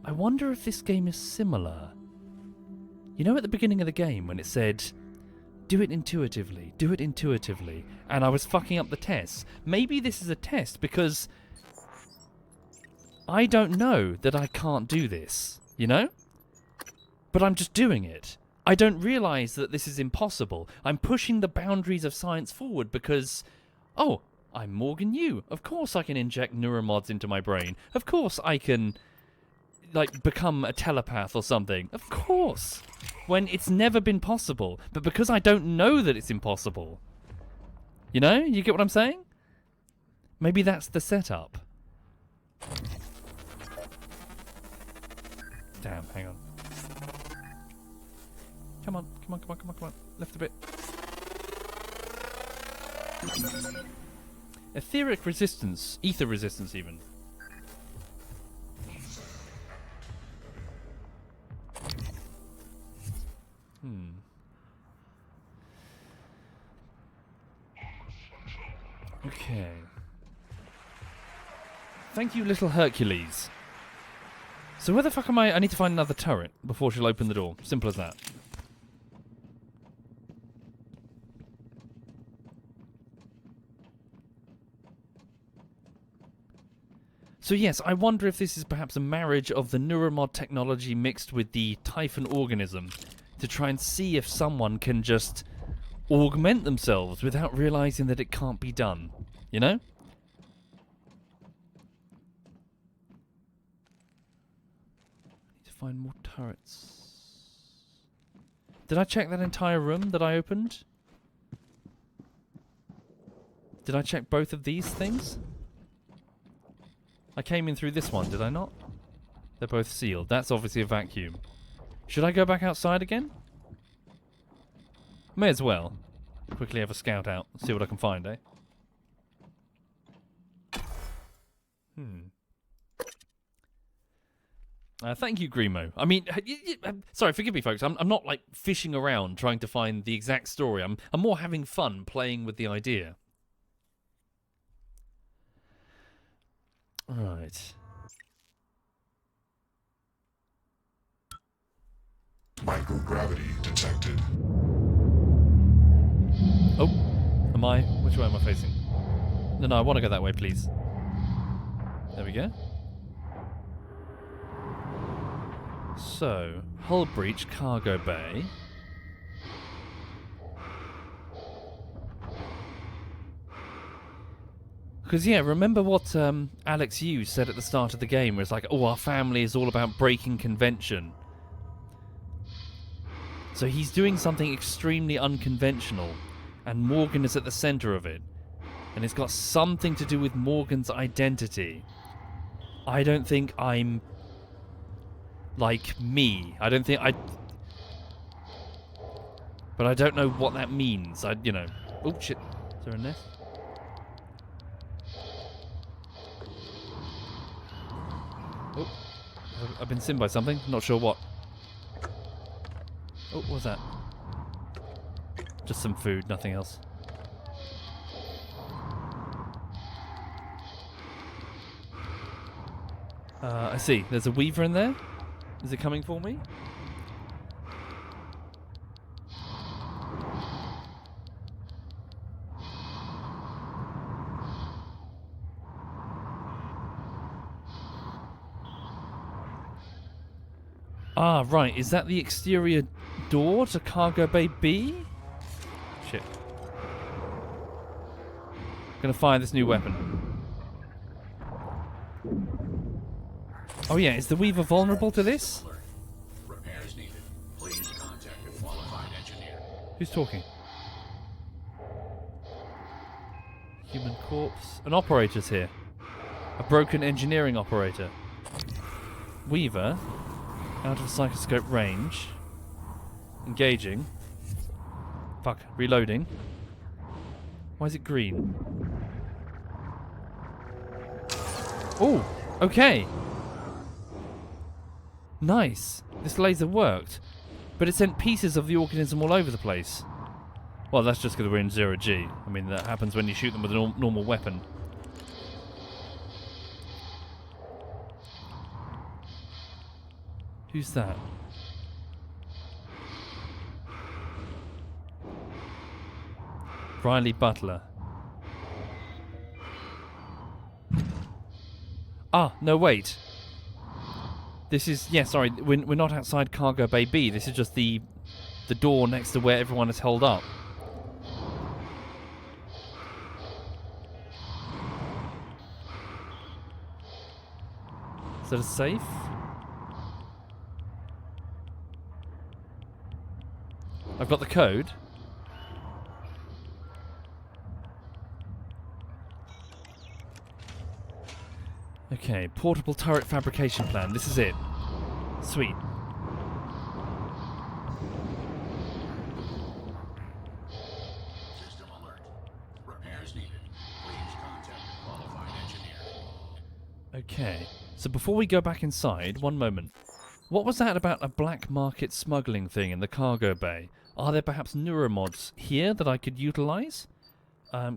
I wonder if this game is similar. You know at the beginning of the game when it said, do it intuitively, and I was fucking up the tests. Maybe this is a test because I don't know that I can't do this, you know? But I'm just doing it. I don't realize that this is impossible. I'm pushing the boundaries of science forward because, oh, I'm Morgan Yu. Of course I can inject neuromods into my brain. Of course I can, like, become a telepath or something. Of course. When it's never been possible. But because I don't know that it's impossible. You know? You get what I'm saying? Maybe that's the setup. Damn, hang on. Come on. Left a bit. Etheric resistance. Ether resistance, even. Okay. Thank you, little Hercules. So where the fuck am I? I need to find another turret before she'll open the door. Simple as that. So yes, I wonder if this is perhaps a marriage of the neuromod technology mixed with the Typhon organism to try and see if someone can just augment themselves without realizing that it can't be done. You know? Need to find more turrets. Did I check that entire room that I opened? Did I check both of these things? I came in through this one, did I not? They're both sealed. That's obviously a vacuum. Should I go back outside again? May as well. Quickly have a scout out. See what I can find, eh? Thank you, Grimo. I mean, sorry, forgive me, folks. I'm not, like, fishing around trying to find the exact story. I'm more having fun playing with the idea. Right. Microgravity detected. Oh, am I? Which way am I facing? No, I want to go that way, please. There we go. So, hull breach, cargo bay. Because, yeah, remember what Alex Yu said at the start of the game, where it's like, oh, our family is all about breaking convention. So he's doing something extremely unconventional, and Morgan is at the center of it. And it's got something to do with Morgan's identity. I don't think I'm like me. I don't think I... But I don't know what that means. You know... Oh, shit. Is there a nest? Oh, I've been seen by something. Not sure what. Oh, what was that? Just some food, nothing else. I see. There's a weaver in there. Is it coming for me? Ah, right. Is that the exterior door to Cargo Bay B? Shit. Gonna fire this new weapon. Oh yeah, is the Weaver vulnerable to this? Repairs needed. Please contact a qualified engineer. Who's talking? Human corpse. An operator's here. A broken engineering operator. Weaver. Out of psychoscope range. Engaging. Fuck. Reloading. Why is it green? Oh! Okay! Nice. This laser worked. But it sent pieces of the organism all over the place. Well, that's just because we're in 0G. I mean, that happens when you shoot them with a normal weapon. Who's that? Riley Butler. Ah, no, wait. This is... Yeah, sorry, we're not outside Cargo Bay B. This is just the door next to where everyone is held up. Is that a safe? I've got the code. Okay, portable turret fabrication plan. This is it. Sweet. System alert. Repairs needed. Please contact a qualified engineer. Okay, so before we go back inside, one moment. What was that about a black market smuggling thing in the cargo bay? Are there perhaps neuromods here that I could utilize?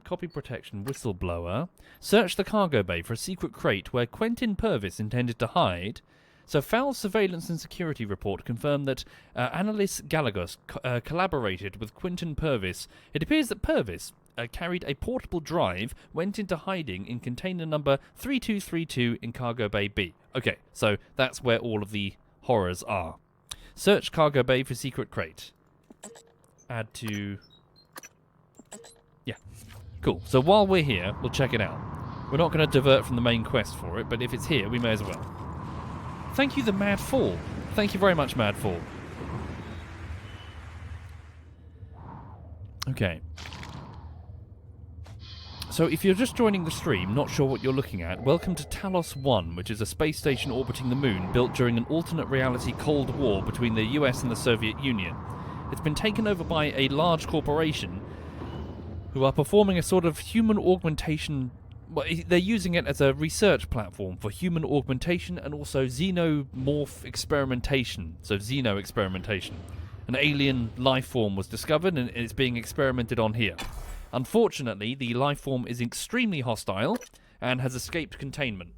Copy protection, whistleblower. Search the cargo bay for a secret crate where Quentin Purvis intended to hide. So Foul surveillance and security report confirmed that Annalise Galagos collaborated with Quentin Purvis. It appears that Purvis carried a portable drive, went into hiding in container number 3232 in cargo bay B. Okay, so that's where all of the horrors are. Search cargo bay for secret crate. Add to... Yeah. Cool. So while we're here, we'll check it out. We're not going to divert from the main quest for it, but if it's here, we may as well. Thank you, the Mad Fall. Thank you very much, Mad Fall. Okay. So if you're just joining the stream, not sure what you're looking at, welcome to Talos 1, which is a space station orbiting the moon built during an alternate reality Cold War between the US and the Soviet Union. It's been taken over by a large corporation who are performing a sort of human augmentation... Well, they're using it as a research platform for human augmentation and also xenomorph experimentation. So xeno experimentation. An alien life form was discovered and it's being experimented on here. Unfortunately, the life form is extremely hostile and has escaped containment.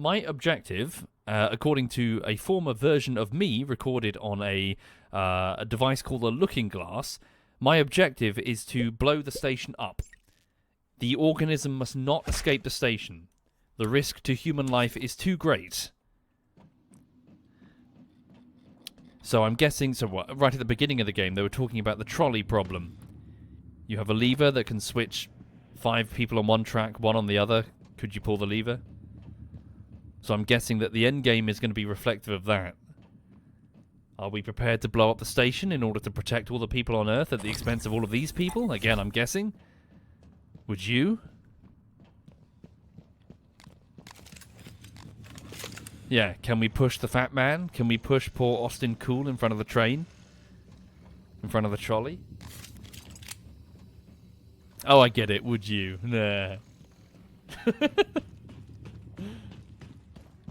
My objective, according to a former version of me recorded on a device called a looking glass, my objective is to blow the station up. The organism must not escape the station. The risk to human life is too great. So I'm guessing, right at the beginning of the game, they were talking about the trolley problem. You have a lever that can switch 5 people on one track, 1 on the other. Could you pull the lever? So I'm guessing that the end game is going to be reflective of that. Are we prepared to blow up the station in order to protect all the people on Earth at the expense of all of these people? Again, I'm guessing. Would you? Yeah, can we push the fat man? Can we push poor Austin Cool in front of the train? In front of the trolley? Oh, I get it. Would you? Nah.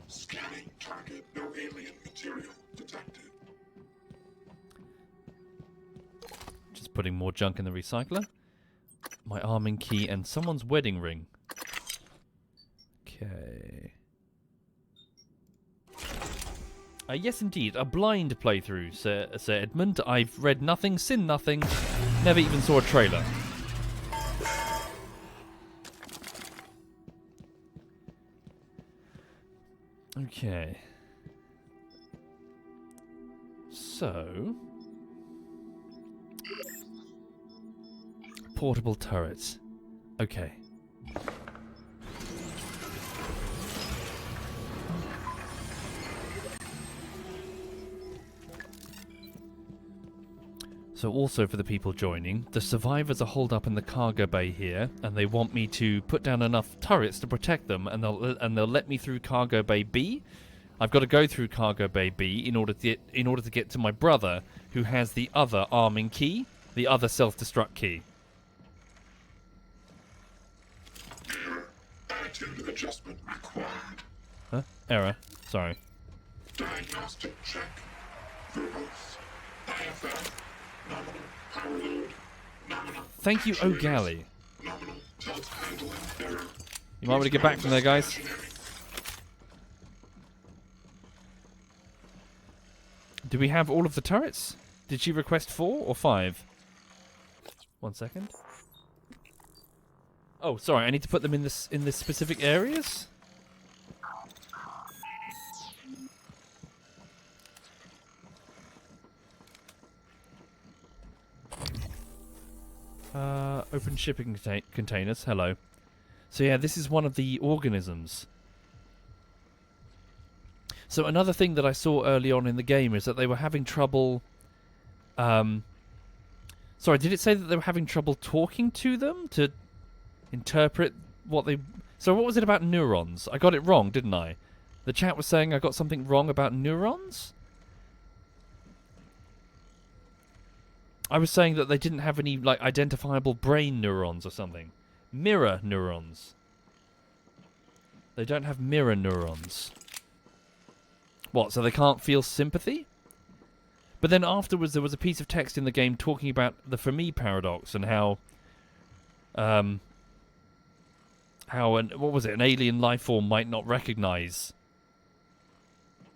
Scanning target. No alien material detected. Just putting more junk in the recycler. My arming key and someone's wedding ring. Okay. Yes, indeed. A blind playthrough, Sir Edmund. I've read nothing, seen nothing, never even saw a trailer. Okay. So... portable turrets. Okay. So also for the people joining, the survivors are holed up in the cargo bay here, and they want me to put down enough turrets to protect them, and they'll let me through cargo bay B. I've got to go through cargo bay B in order to get to my brother, who has the other arming key, the other self-destruct key. Attitude adjustment required. Huh? Error. Sorry. Diagnostic check. Verbose. IFF. Nominal. Power load. Nominal. Thank you, O'Galley. Nominal. Self-handling error. You might want to get back from there, guys. Do we have all of the turrets? Did she request 4 or 5? 1 second. Oh, sorry. I need to put them in this specific areas. Open shipping containers. Hello. So yeah, this is one of the organisms. So another thing that I saw early on in the game is that they were having trouble... sorry, did it say that they were having trouble talking to them? To interpret what they... So what was it about neurons? I got it wrong, didn't I? The chat was saying I got something wrong about neurons? I was saying that they didn't have any, like, identifiable brain neurons or something. Mirror neurons. They don't have mirror neurons. What, so they can't feel sympathy? But then afterwards there was a piece of text in the game talking about the Fermi paradox and how... what was it? An alien life form might not recognize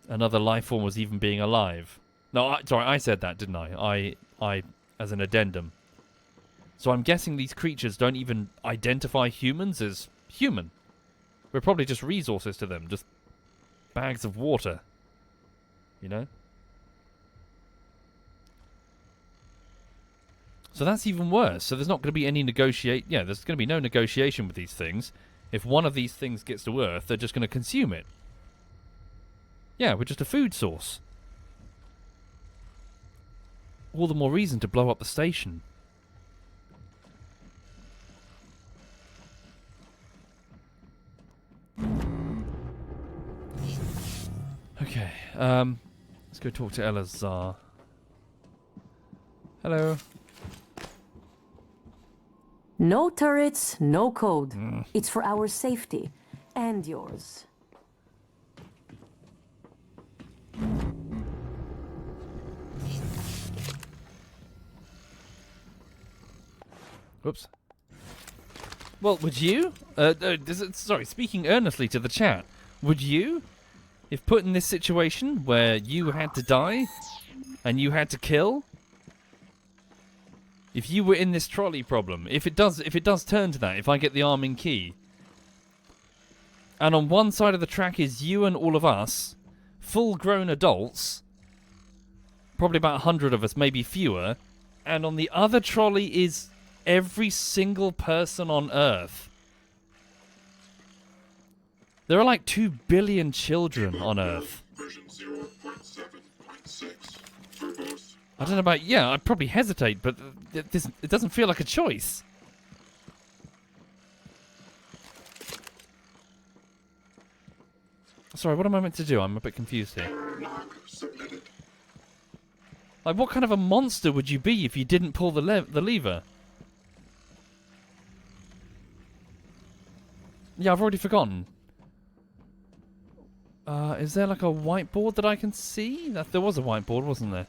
another life form was even being alive. No, sorry, I said that, didn't I? I as an addendum. So I'm guessing these creatures don't even identify humans as human. We're probably just resources to them, just bags of water. You know? So that's even worse. So there's not going to be any there's going to be no negotiation with these things. If one of these things gets to Earth, they're just going to consume it. Yeah, we're just a food source. All the more reason to blow up the station. Okay, let's go talk to Elazar. Hello. No turrets, no code. It's for our safety. And yours. Whoops. Well, would you? Sorry, speaking earnestly to the chat, Would you? If put in this situation where you had to die and you had to kill? If you were in this trolley problem, if it does turn to that, if I get the arming key, and on one side of the track is you and all of us, full-grown adults, probably about 100 of us, maybe fewer, and on the other trolley is every single person on Earth. There are like 2 billion children on Earth. Version 0.7.6 for both. I don't know about... Yeah, I'd probably hesitate, but it doesn't feel like a choice. Sorry, what am I meant to do? I'm a bit confused here. Log submitted. Like, what kind of a monster would you be if you didn't pull the lever? Yeah, I've already forgotten. Is there like a whiteboard that I can see? There was a whiteboard, wasn't there?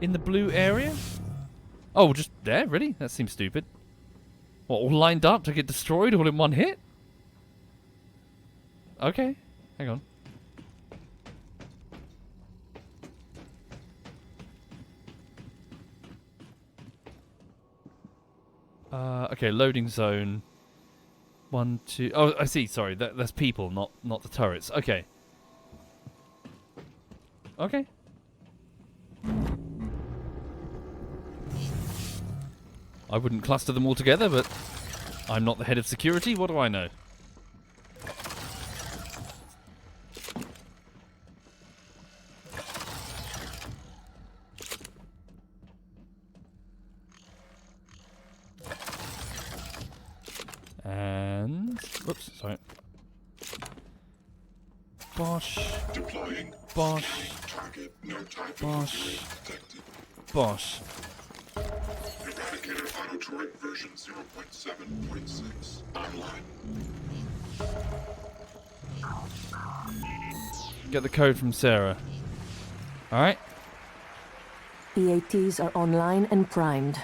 In the blue area? Oh, just there? Really? That seems stupid. What, all lined up to get destroyed all in one hit? Okay, hang on. Okay, loading zone. 1, 2... Oh, I see, sorry. That's people, not the turrets. Okay. Okay. I wouldn't cluster them all together, but I'm not the head of security. What do I know? And... Whoops, sorry. Bosh. Deploying. Bosh. Target. No type Bosh. of detected. Bosh. Eradicator auto turret version 0.7.6 online. Get the code from Sarah. Alright. EATs are online and primed.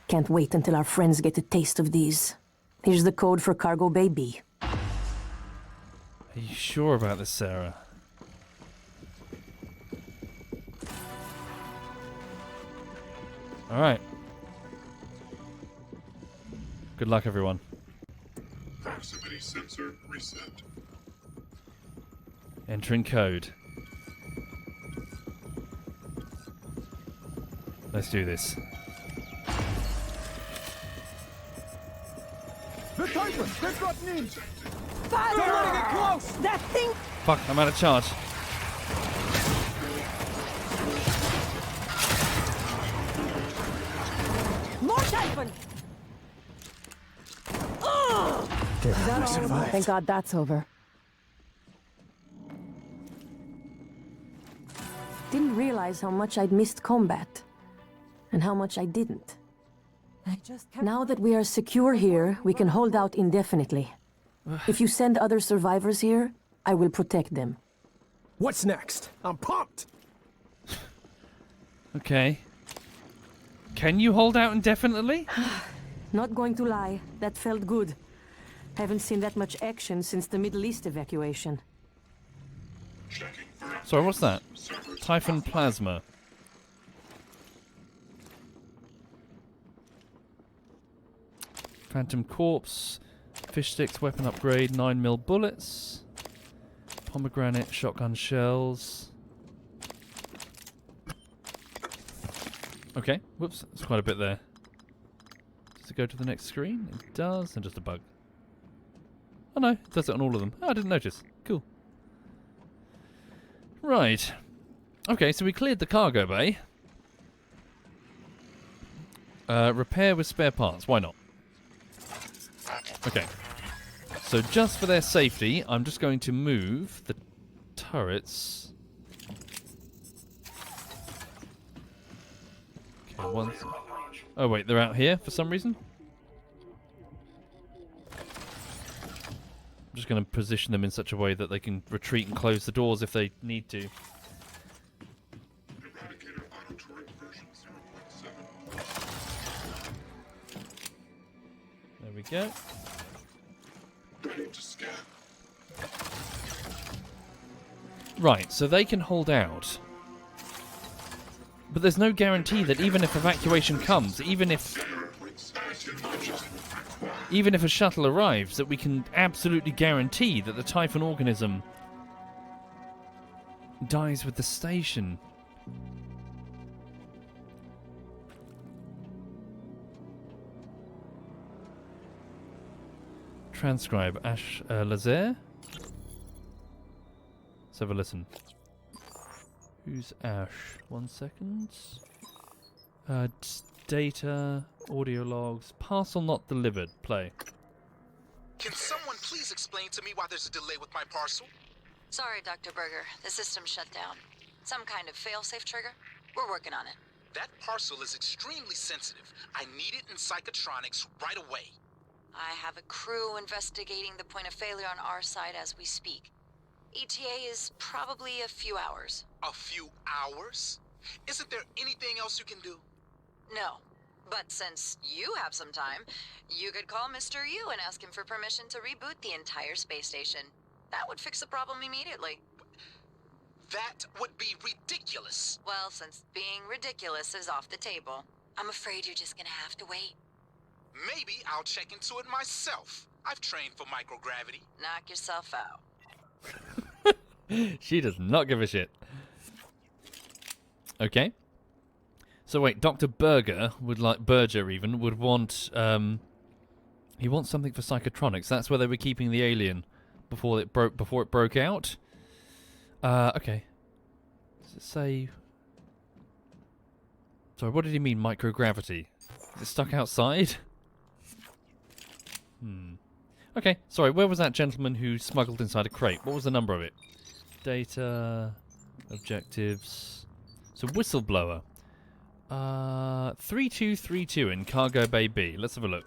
Can't wait until our friends get a taste of these. Here's the code for Cargo Bay B. Are you sure about this, Sarah? Alright. Good luck, everyone. Proximity sensor reset. Entering code. Let's do this. The Titan! They've gotten in! Fire! Don't let it get close! That thing! Fuck, I'm out of charge. More Typhon! Damn, I survived. Thank God that's over. Didn't realize how much I'd missed combat. And how much I didn't. Now that we are secure here, we can hold out indefinitely. If you send other survivors here, I will protect them. What's next? I'm pumped! Okay. Can you hold out indefinitely? Not going to lie, that felt good. Haven't seen that much action since the Middle East evacuation. Checking for Sorry, what's that? server Typhon plasma. Phantom corpse. Fish sticks, weapon upgrade, 9mm bullets. Pomegranate, shotgun shells. Okay, whoops, that's quite a bit there. Does it go to the next screen? It does, and just a bug. Oh no, it does it on all of them. Oh, I didn't notice. Cool. Right. Okay, so we cleared the cargo bay. Repair with spare parts, why not? Okay. So just for their safety, I'm just going to move the turrets. Okay, one. Oh wait, they're out here for some reason? I'm just going to position them in such a way that they can retreat and close the doors if they need to. Eradicator auto turret version 0.7. There we go. Ready to scan. Right, so they can hold out. But there's no guarantee that even if evacuation comes, even if a shuttle arrives, that we can absolutely guarantee that the Typhon organism dies with the station. Transcribe Ash Lazer. Let's have a listen. Who's Ash? 1 second. Data, audio logs, parcel not delivered. Play. Can someone please explain to me why there's a delay with my parcel? Sorry, Dr. Berger. The system shut down. Some kind of failsafe trigger? We're working on it. That parcel is extremely sensitive. I need it in psychotronics right away. I have a crew investigating the point of failure on our side as we speak. ETA is probably a few hours. A few hours? Isn't there anything else you can do? No. But since you have some time, you could call Mr. Yu and ask him for permission to reboot the entire space station. That would fix the problem immediately. That would be ridiculous. Well, since being ridiculous is off the table, I'm afraid you're just gonna have to wait. Maybe I'll check into it myself. I've trained for microgravity. Knock yourself out. She does not give a shit. Okay. So wait, Dr. Berger would would want he wants something for psychotronics. That's where they were keeping the alien before it broke out. Okay. Does it say? Sorry, what did he mean microgravity? Is it stuck outside? Okay, sorry, where was that gentleman who smuggled inside a crate? What was the number of it? Data, objectives. So whistleblower. 3232 in Cargo Bay B. Let's have a look.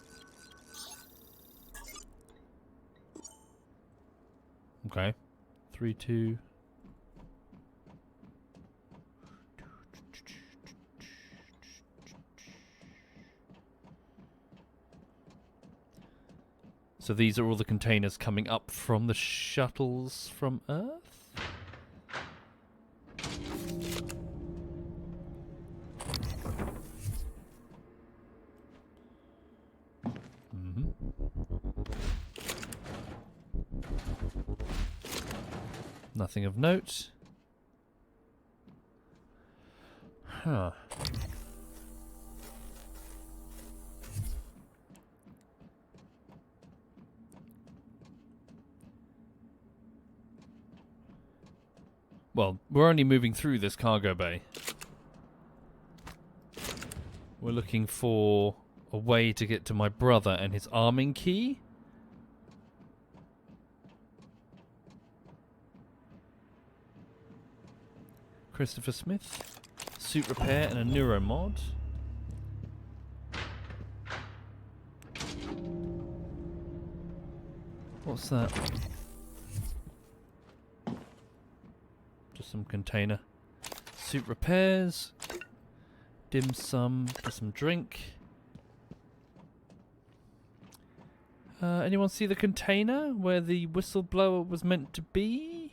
Okay. 32. So these are all the containers coming up from the shuttles from Earth? Nothing of note. Huh. Well, we're only moving through this cargo bay. We're looking for a way to get to my brother and his arming key. Christopher Smith. Suit repair and a neuromod. What's that? Just some container. Suit repairs. Dim sum for some drink. Anyone see the container where the whistleblower was meant to be?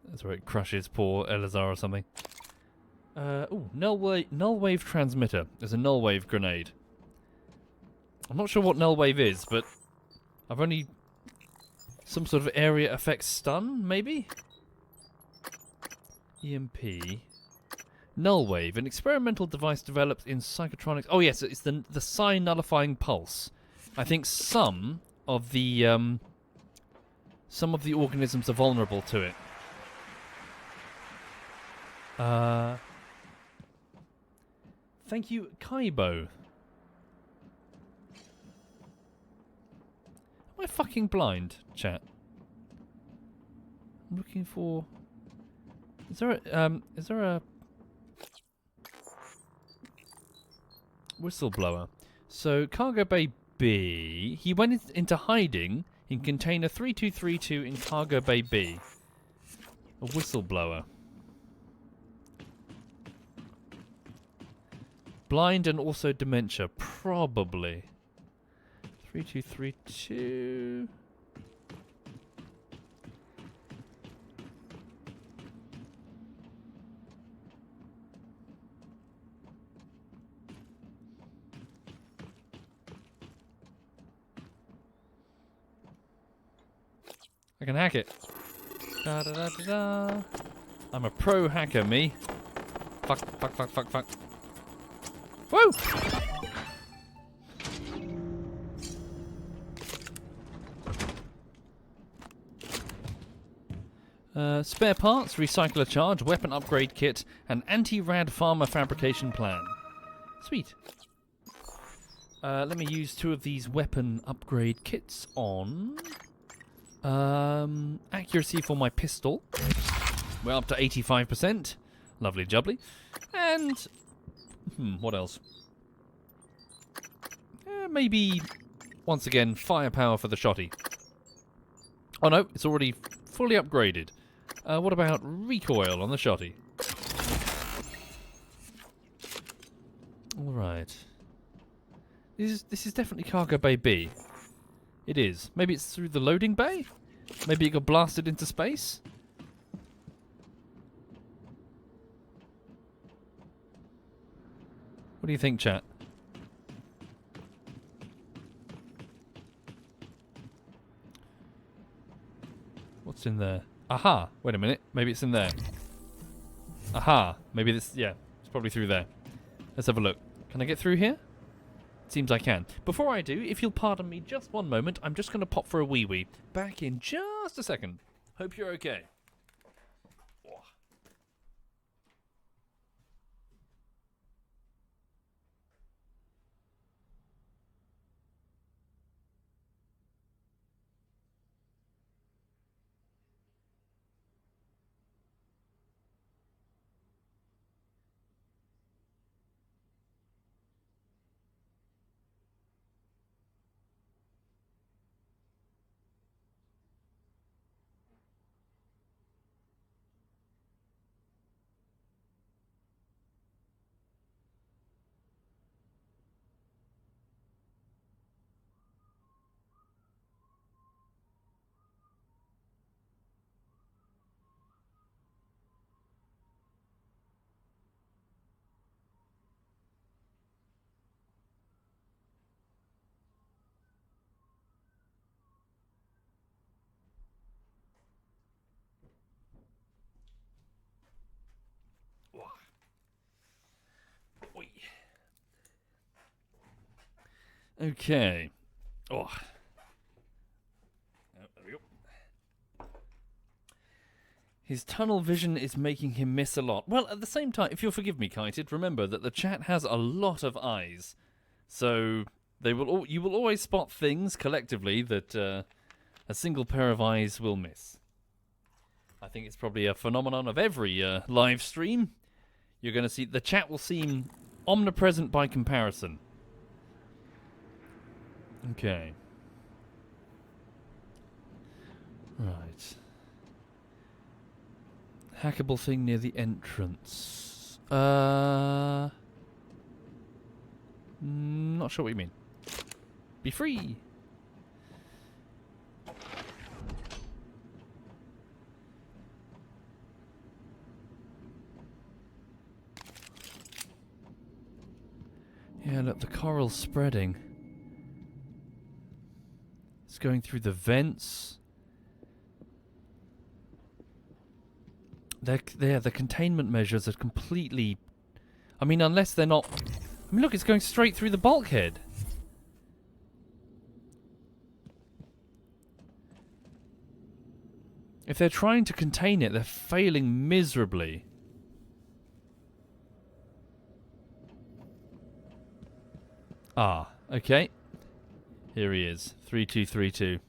That's where it crushes poor Elazar or something. Ooh, null wave transmitter. There's a null wave grenade. I'm not sure what null wave is, but I've only some sort of area effect stun, maybe? EMP. Null wave, an experimental device developed in psychotronics. Oh yes, it's the psi nullifying pulse. I think some of the organisms are vulnerable to it. Thank you, Kaibo. Am I fucking blind, chat? I'm looking for. Is there a whistleblower? So Cargo Bay be... He went into hiding in container 3232 in cargo bay B. A whistleblower. Blind and also dementia. Probably. 3232... I can hack it. Da da da da da. I'm a pro hacker, me. Fuck, fuck, fuck, fuck, fuck. Woo! Spare parts, recycler charge, weapon upgrade kit, and anti-rad farmer fabrication plan. Sweet. Let me use 2 of these weapon upgrade kits on... accuracy for my pistol. We're up to 85%. Lovely jubbly. And... what else? Maybe, once again, firepower for the shotty. Oh no, it's already fully upgraded. What about recoil on the shotty? Alright. This is definitely cargo bay B. It is. Maybe it's through the loading bay? Maybe it got blasted into space? What do you think, chat? What's in there? Aha! Wait a minute. Maybe it's in there. Aha! Maybe this... Yeah, it's probably through there. Let's have a look. Can I get through here? Seems I can. Before I do, if you'll pardon me just one moment, I'm just going to pop for a wee-wee. Back in just a second. Hope you're okay. Okay. Oh. There we go. His tunnel vision is making him miss a lot. Well, at the same time, if you'll forgive me, Kited, remember that the chat has a lot of eyes. So you will always spot things collectively that a single pair of eyes will miss. I think it's probably a phenomenon of every live stream. You're going to see the chat will seem omnipresent by comparison. Okay. Right. Hackable thing near the entrance. Not sure what you mean. Be free! Yeah, look, the coral's spreading. It's going through the vents. The containment measures are completely... I mean, unless they're not... I mean, look, it's going straight through the bulkhead. If they're trying to contain it, they're failing miserably. Ah, okay. Here he is, 3232.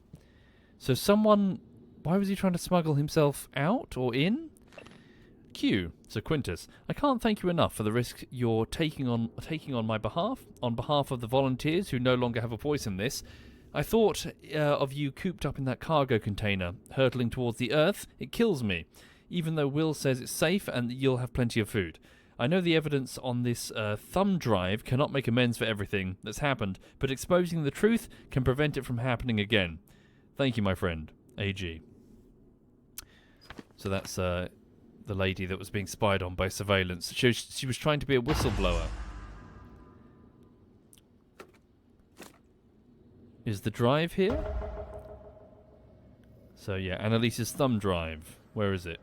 So someone... Why was he trying to smuggle himself out or in? you. So Quintus, I can't thank you enough for the risk you're taking on my behalf, on behalf of the volunteers who no longer have a voice in this. I thought of you cooped up in that cargo container, hurtling towards the Earth. It kills me, even though Will says it's safe and you'll have plenty of food. I know the evidence on this thumb drive cannot make amends for everything that's happened, but exposing the truth can prevent it from happening again. Thank you, my friend, AG. So that's the lady that was being spied on by surveillance. She was trying to be a whistleblower. Is the drive here? So yeah, Annalise's thumb drive. Where is it?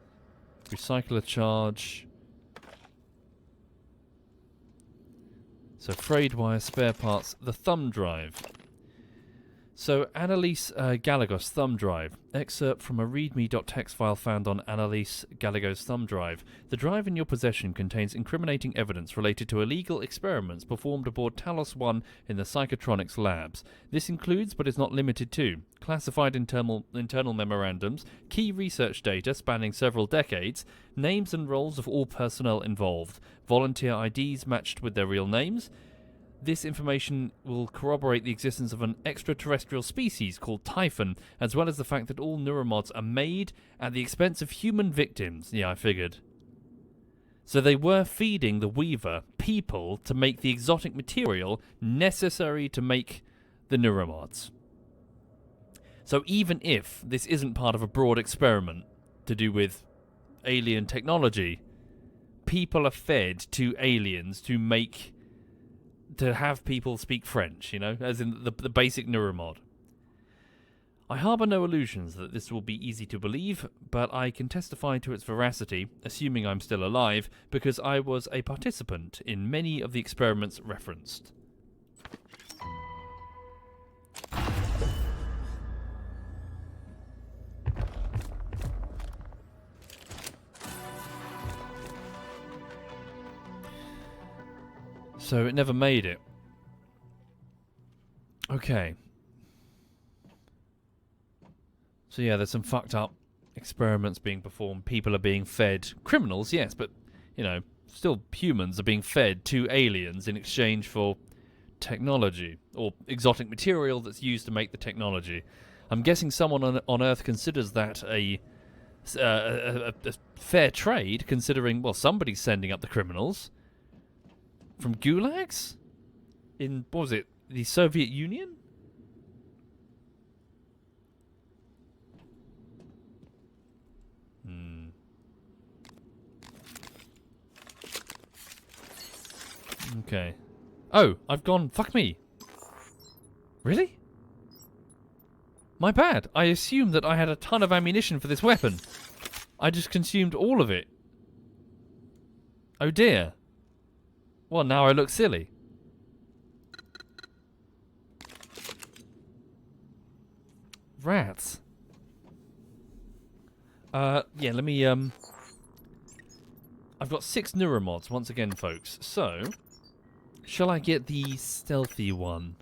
Recycle a charge. So frayed wire, spare parts, the thumb drive. So Annalise Gallagher's thumb drive. Excerpt from a readme.txt file found on Annalise Gallagher's thumb drive. The drive in your possession contains incriminating evidence related to illegal experiments performed aboard Talos 1 in the Psychotronics labs. This includes, but is not limited to, classified internal memorandums, key research data spanning several decades, names and roles of all personnel involved, volunteer IDs matched with their real names. This information will corroborate the existence of an extraterrestrial species called Typhon, as well as the fact that all neuromods are made at the expense of human victims. Yeah, I figured. So they were feeding the Weaver people to make the exotic material necessary to make the neuromods. So even if this isn't part of a broad experiment to do with alien technology, people are fed to aliens to have people speak French, you know, as in the basic neuromod. I harbour no illusions that this will be easy to believe, but I can testify to its veracity, assuming I'm still alive, because I was a participant in many of the experiments referenced. So it never made it. Okay. So yeah, there's some fucked up experiments being performed. People are being fed. Criminals, yes, but, you know, still humans are being fed to aliens in exchange for technology or exotic material that's used to make the technology. I'm guessing someone on Earth considers that a fair trade, considering, well, somebody's sending up the criminals. From gulags? In, what was it, the Soviet Union? Okay. Oh, I've gone, fuck me. Really? My bad. I assumed that I had a ton of ammunition for this weapon. I just consumed all of it. Oh dear. Well, now I look silly. Rats. Yeah, let me, I've got 6 neuromods, once again, folks. So, shall I get the stealthy one?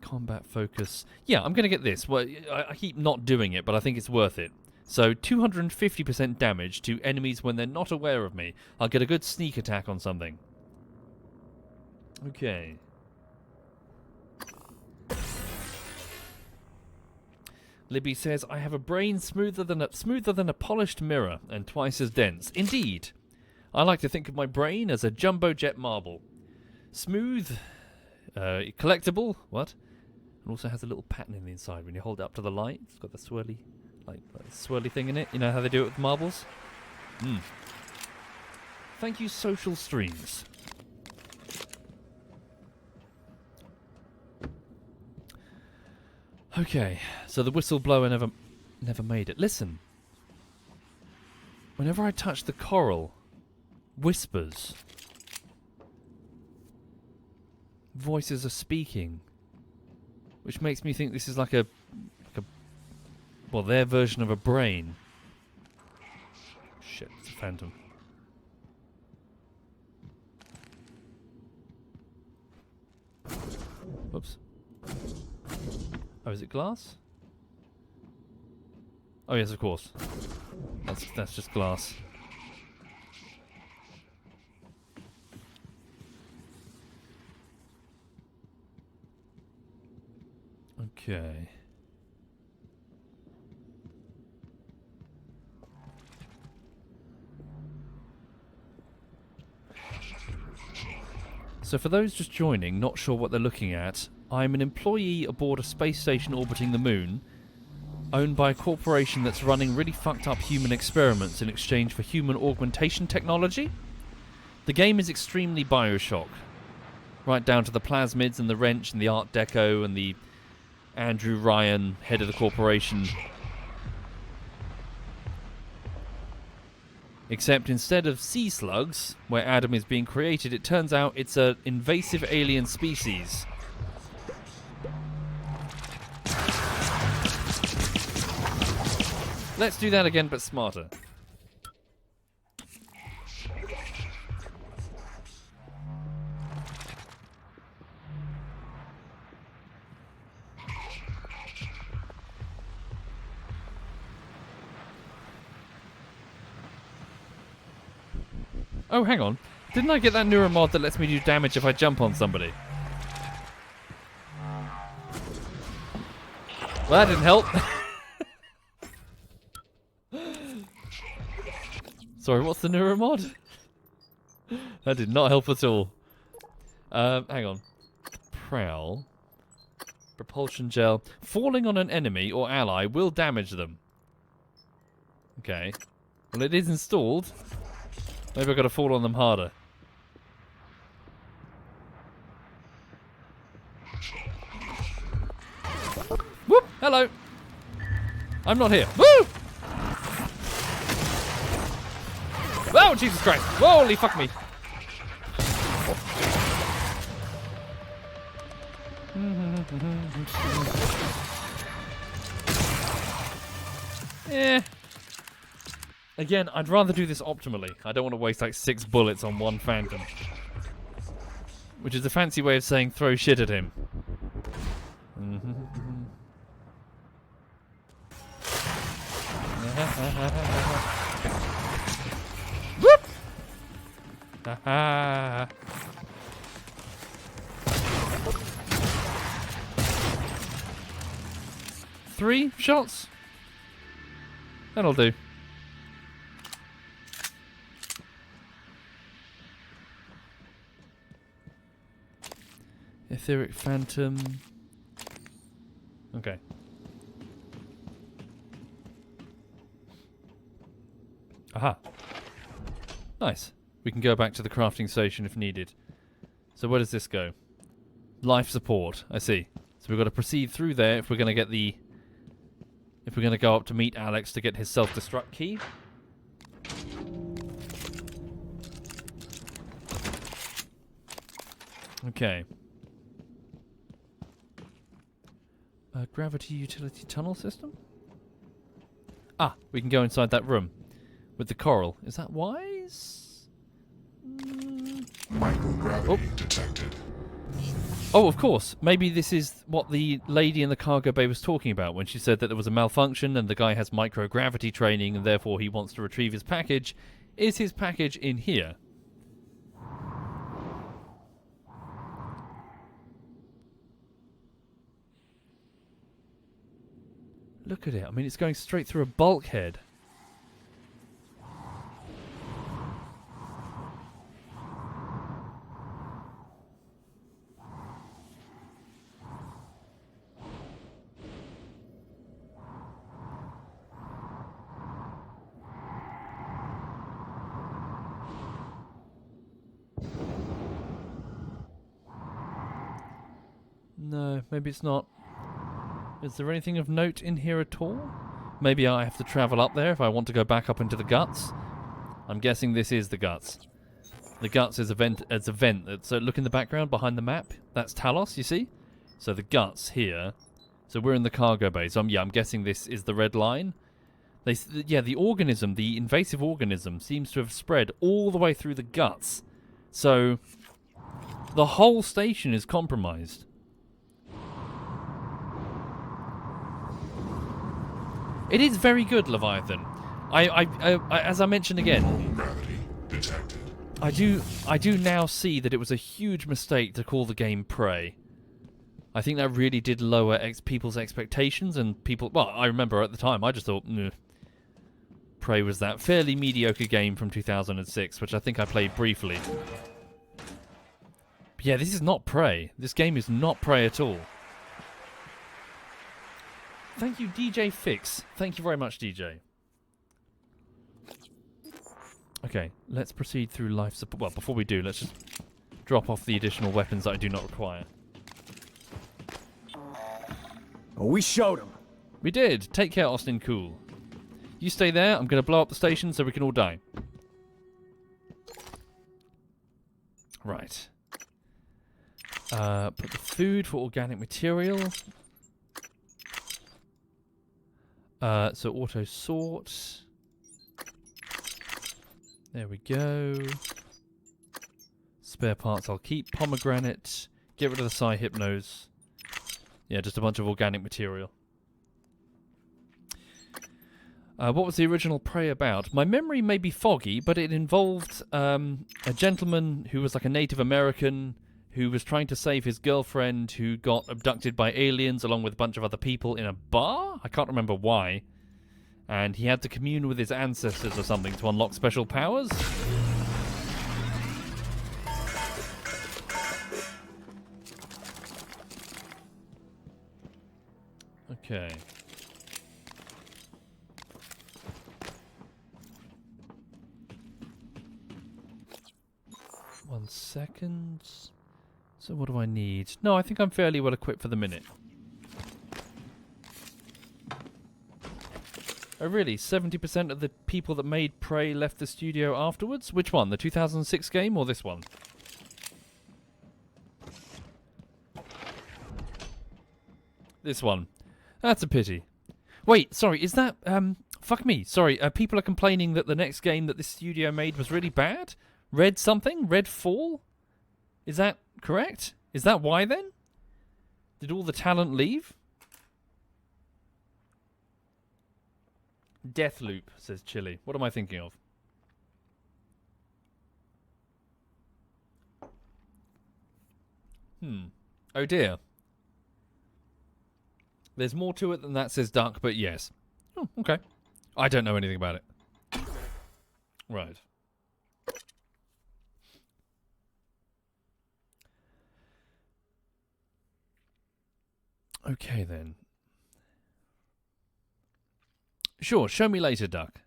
Combat focus. Yeah, I'm going to get this. Well, I keep not doing it, but I think it's worth it. So 250% damage to enemies when they're not aware of me. I'll get a good sneak attack on something. Okay. Libby says, I have a brain smoother than a polished mirror and twice as dense. Indeed. I like to think of my brain as a jumbo jet marble. Smooth, collectible, what? It also has a little pattern in the inside when you hold it up to the light. It's got the swirly... like swirly thing in it. You know how they do it with marbles? Thank you, social streams. Okay, so the whistleblower never made it. Listen. Whenever I touch the coral, whispers. Voices are speaking. Which makes me think this is like a well, their version of a brain. Shit, it's a phantom. Whoops. Oh, is it glass? Oh yes, of course. That's just glass. Okay. So for those just joining, not sure what they're looking at, I'm an employee aboard a space station orbiting the moon, owned by a corporation that's running really fucked up human experiments in exchange for human augmentation technology. The game is extremely Bioshock, right down to the plasmids and the wrench and the Art Deco and the Andrew Ryan, head of the corporation. Except instead of sea slugs, where Adam is being created, it turns out it's an invasive alien species. Let's do that again, but smarter. Oh, hang on. Didn't I get that neuromod that lets me do damage if I jump on somebody? Well, that didn't help. Sorry, what's the neuromod? That did not help at all. Hang on. Prowl. Propulsion gel. Falling on an enemy or ally will damage them. Okay. Well, it is installed. Maybe I've got to fall on them harder. Whoop! Hello! I'm not here. Woo! Oh, Jesus Christ! Holy fuck me! Eh. Again, I'd rather do this optimally. I don't want to waste like 6 bullets on one Phantom. Which is a fancy way of saying throw shit at him. Whoop! Ha 3 shots? That'll do. Etheric Phantom. Okay. Aha. Nice. We can go back to the crafting station if needed. So where does this go? Life support. I see. So we've got to proceed through there if we're going to get the... If we're going to go up to meet Alex to get his self-destruct key. Okay. Gravity utility tunnel system? Ah, we can go inside that room. With the coral. Is that wise? Microgravity detected. Oh, of course. Maybe this is what the lady in the cargo bay was talking about when she said that there was a malfunction and the guy has microgravity training and therefore he wants to retrieve his package. Is his package in here? Look at it. I mean, it's going straight through a bulkhead. No, maybe it's not. Is there anything of note in here at all? Maybe I have to travel up there if I want to go back up into the guts. I'm guessing this is the guts. The guts is a vent. It's a vent. So look in the background behind the map. That's Talos, you see? So the guts here. So we're in the cargo bay. So I'm guessing this is the red line. The organism, the invasive organism, seems to have spread all the way through the guts. So the whole station is compromised. It is very good, Leviathan. I as I mentioned again, Gravity detected. I do now see that it was a huge mistake to call the game Prey. I think that really did lower people's expectations and people... Well, I remember at the time, I just thought, Prey was that fairly mediocre game from 2006, which I think I played briefly. But yeah, this is not Prey. This game is not Prey at all. Thank you, DJ Fix. Thank you very much, DJ. Okay, let's proceed through life support. Well, before we do, let's just drop off the additional weapons that I do not require. Oh, we showed him. We did. Take care, Austin Cool. You stay there. I'm going to blow up the station so we can all die. Right. Put the food for organic material. So auto sort. There we go. Spare parts I'll keep. Pomegranate. Get rid of the Psy-Hypnos. Yeah, just a bunch of organic material. What was the original Prey about? My memory may be foggy, but it involved a gentleman who was like a Native American who was trying to save his girlfriend who got abducted by aliens along with a bunch of other people in a bar? I can't remember why. And he had to commune with his ancestors or something to unlock special powers? Okay. One second. So what do I need? No, I think I'm fairly well equipped for the minute. Oh really? 70% of the people that made Prey left the studio afterwards? Which one? The 2006 game or this one? This one. That's a pity. Wait, sorry, is that... fuck me, sorry. People are complaining that the next game that this studio made was really bad? Red something? Red Fall? Is that correct? Is that why then? Did all the talent leave? Deathloop, says Chili. What am I thinking of? Oh dear. There's more to it than that, says Duck, but yes. Oh, okay. I don't know anything about it. Right. Okay, then. Sure, show me later, Duck.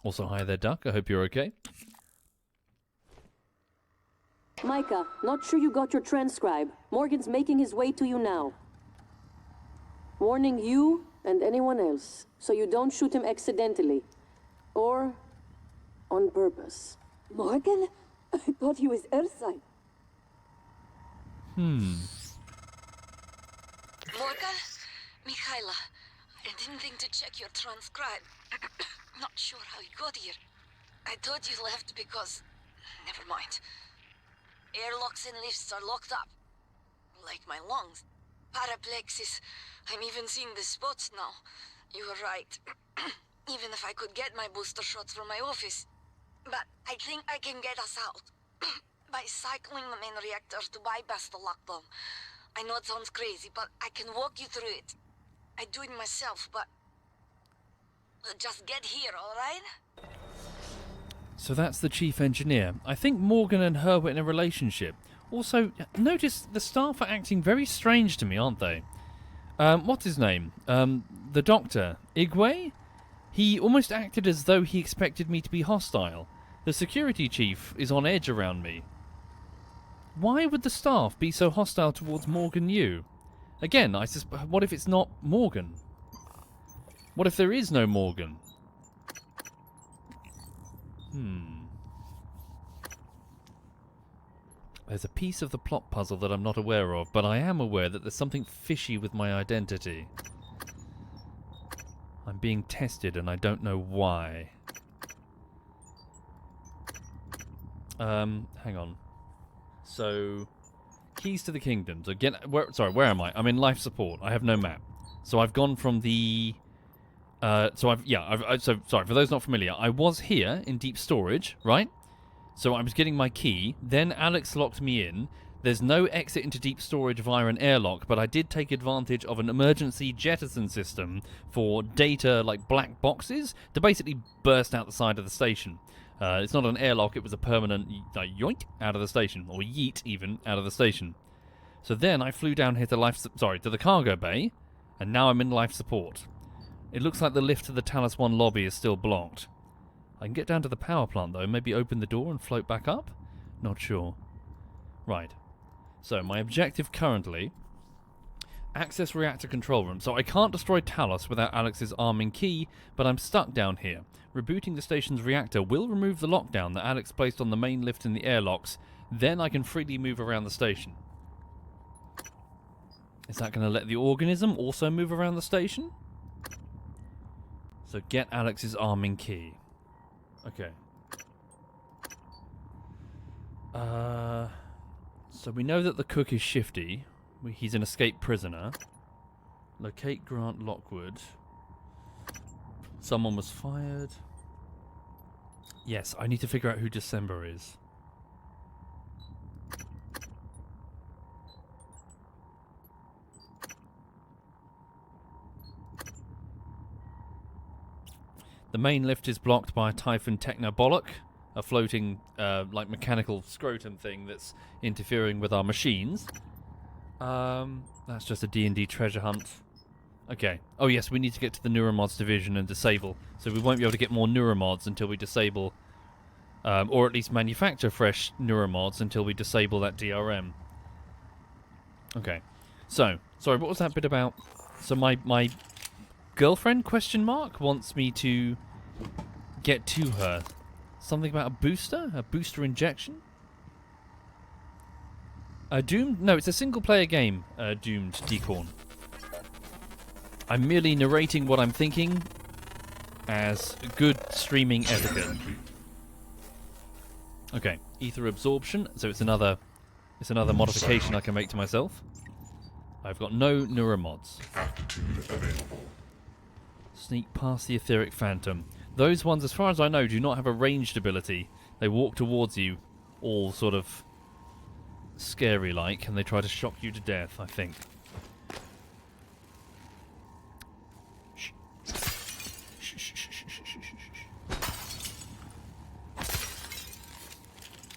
Also, hi there, Duck. I hope you're okay. Micah, not sure you got your transcribe. Morgan's making his way to you now. Warning you and anyone else, so you don't shoot him accidentally. Or on purpose. Morgan? I thought he was Earthside. Morgan? Mikhaila, I didn't think to check your transcribe. Not sure how you got here. I thought you left because... Never mind. Airlocks and lifts are locked up. Like my lungs. Paraplexis. I'm even seeing the spots now. You were right. Even if I could get my booster shots from my office. But I think I can get us out. By cycling the main reactors to bypass the lockdown. I know it sounds crazy, but I can walk you through it. I do it myself, but... just get here, alright? So that's the chief engineer. I think Morgan and her were in a relationship. Also, notice the staff are acting very strange to me, aren't they? What's his name? The doctor. Igwe? He almost acted as though he expected me to be hostile. The security chief is on edge around me. Why would the staff be so hostile towards Morgan Yu? Again, what if it's not Morgan? What if there is no Morgan? There's a piece of the plot puzzle that I'm not aware of, but I am aware that there's something fishy with my identity. I'm being tested and I don't know why. Hang on. So, keys to the kingdoms. Again, where am I? I'm in life support. I have no map. So I've gone from the... sorry, for those not familiar, I was here in deep storage, right? So I was getting my key, then Alex locked me in. There's no exit into deep storage via an airlock, but I did take advantage of an emergency jettison system for data, like black boxes, to basically burst out the side of the station. It's not an airlock, it was a permanent yoink out of the station, or yeet even, out of the station. So then I flew down here to to the cargo bay, and now I'm in life support. It looks like the lift to the Talos 1 lobby is still blocked. I can get down to the power plant though, maybe open the door and float back up? Not sure. Right. So my objective currently, access reactor control room. So I can't destroy Talos without Alex's arming key, but I'm stuck down here. Rebooting the station's reactor will remove the lockdown that Alex placed on the main lift in the airlocks. Then I can freely move around the station. Is that going to let the organism also move around the station? So get Alex's arming key. Okay. So we know that the cook is shifty. He's an escaped prisoner. Locate Grant Lockwood. Someone was fired. Yes, I need to figure out who December is. The main lift is blocked by a Typhon Technobollock, a floating, like mechanical scrotum thing that's interfering with our machines. That's just a D&D treasure hunt. Okay. Oh yes, we need to get to the Neuromods division and disable. So we won't be able to get more Neuromods until we disable, or at least manufacture fresh Neuromods until we disable that DRM. Okay. So, sorry, what was that bit about? So my girlfriend, question mark, wants me to get to her. Something about a booster? A booster injection? Doomed? No, it's a single-player game, Doomed Decorn. I'm merely narrating what I'm thinking as good streaming etiquette. Okay, ether absorption, so it's another modification I can make to myself. I've got no neuromods. Sneak past the etheric phantom. Those ones, as far as I know, do not have a ranged ability. They walk towards you, all sort of scary-like, and they try to shock you to death, I think. Shh.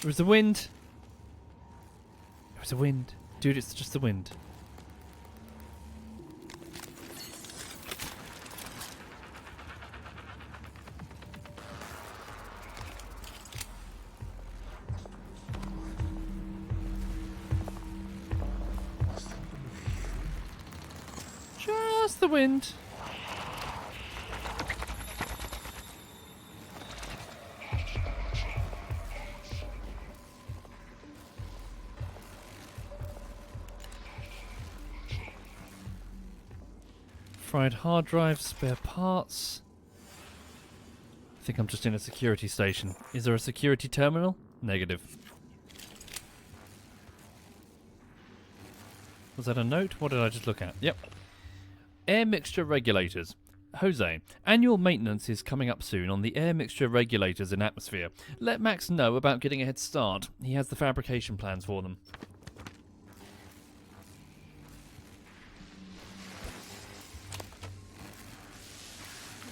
It was the wind. It was the wind. Dude, it's just the wind. Just the wind. Fried hard drive, spare parts. I think I'm just in a security station. Is there a security terminal? Negative. Was that a note? What did I just look at? Yep. Air mixture regulators. Jose, annual maintenance is coming up soon on the air mixture regulators in atmosphere. Let Max know about getting a head start. He has the fabrication plans for them.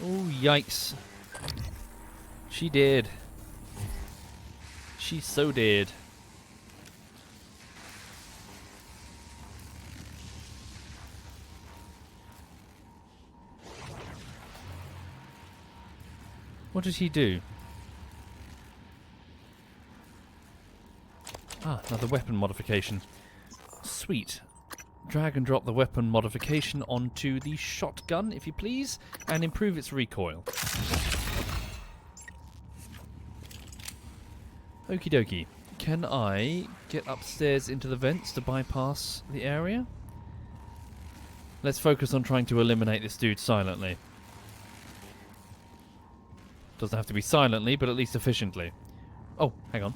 Oh, yikes. She did. She so did. What did he do? Ah, another weapon modification. Sweet. Drag and drop the weapon modification onto the shotgun, if you please, and improve its recoil. Okie dokie. Can I get upstairs into the vents to bypass the area? Let's focus on trying to eliminate this dude silently. Doesn't have to be silently, but at least efficiently. Oh, hang on.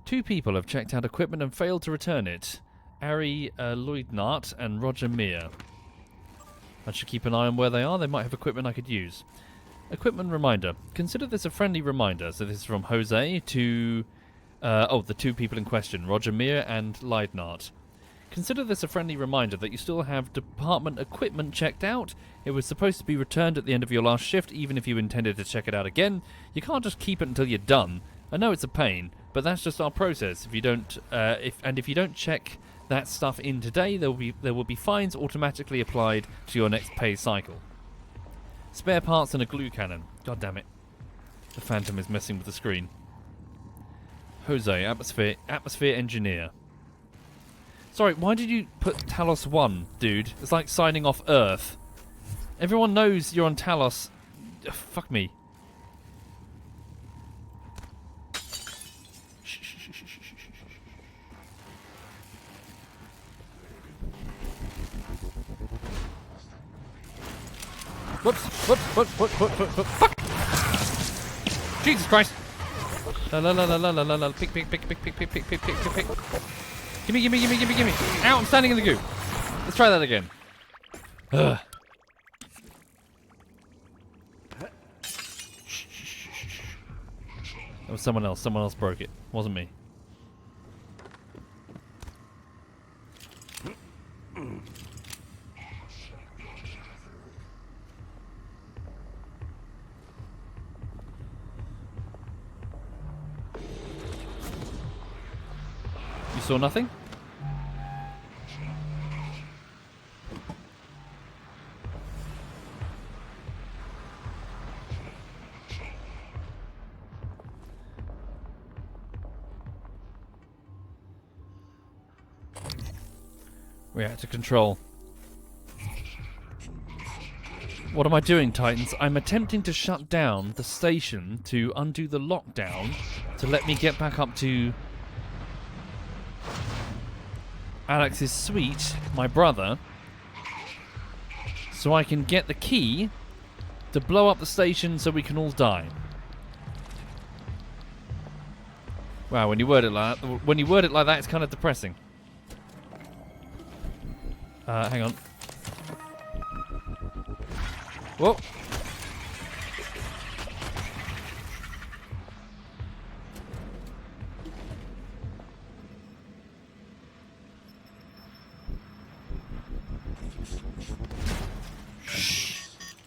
2 people have checked out equipment and failed to return it. Ari Leutnant and Roger Meir. I should keep an eye on where they are. They might have equipment I could use. Equipment reminder. Consider this a friendly reminder. So this is from Jose to... the two people in question, Roger Mir and Leidnart. Consider this a friendly reminder that you still have department equipment checked out. It was supposed to be returned at the end of your last shift, even if you intended to check it out again. You can't just keep it until you're done. I know it's a pain, but that's just our process. If you don't, if you don't check that stuff in today, there will be fines automatically applied to your next pay cycle. Spare parts and a glue cannon. God damn it! The Phantom is messing with the screen. Jose, atmosphere engineer. Sorry, why did you put Talos 1, dude? It's like signing off Earth. Everyone knows you're on Talos. Ugh, fuck me. Whoops, fuck! Jesus Christ! La la la la la la la la, pick. Gimme. Ow, I'm standing in the goo. Let's try that again. Ugh. That was someone else. Someone else broke it. Wasn't me. You saw nothing? Reactor control. What am I doing, Titans? I'm attempting to shut down the station to undo the lockdown to let me get back up to Alex's suite, my brother, so I can get the key to blow up the station so we can all die. Wow, when you word it like that, it's kind of depressing. Hang on. Whoa.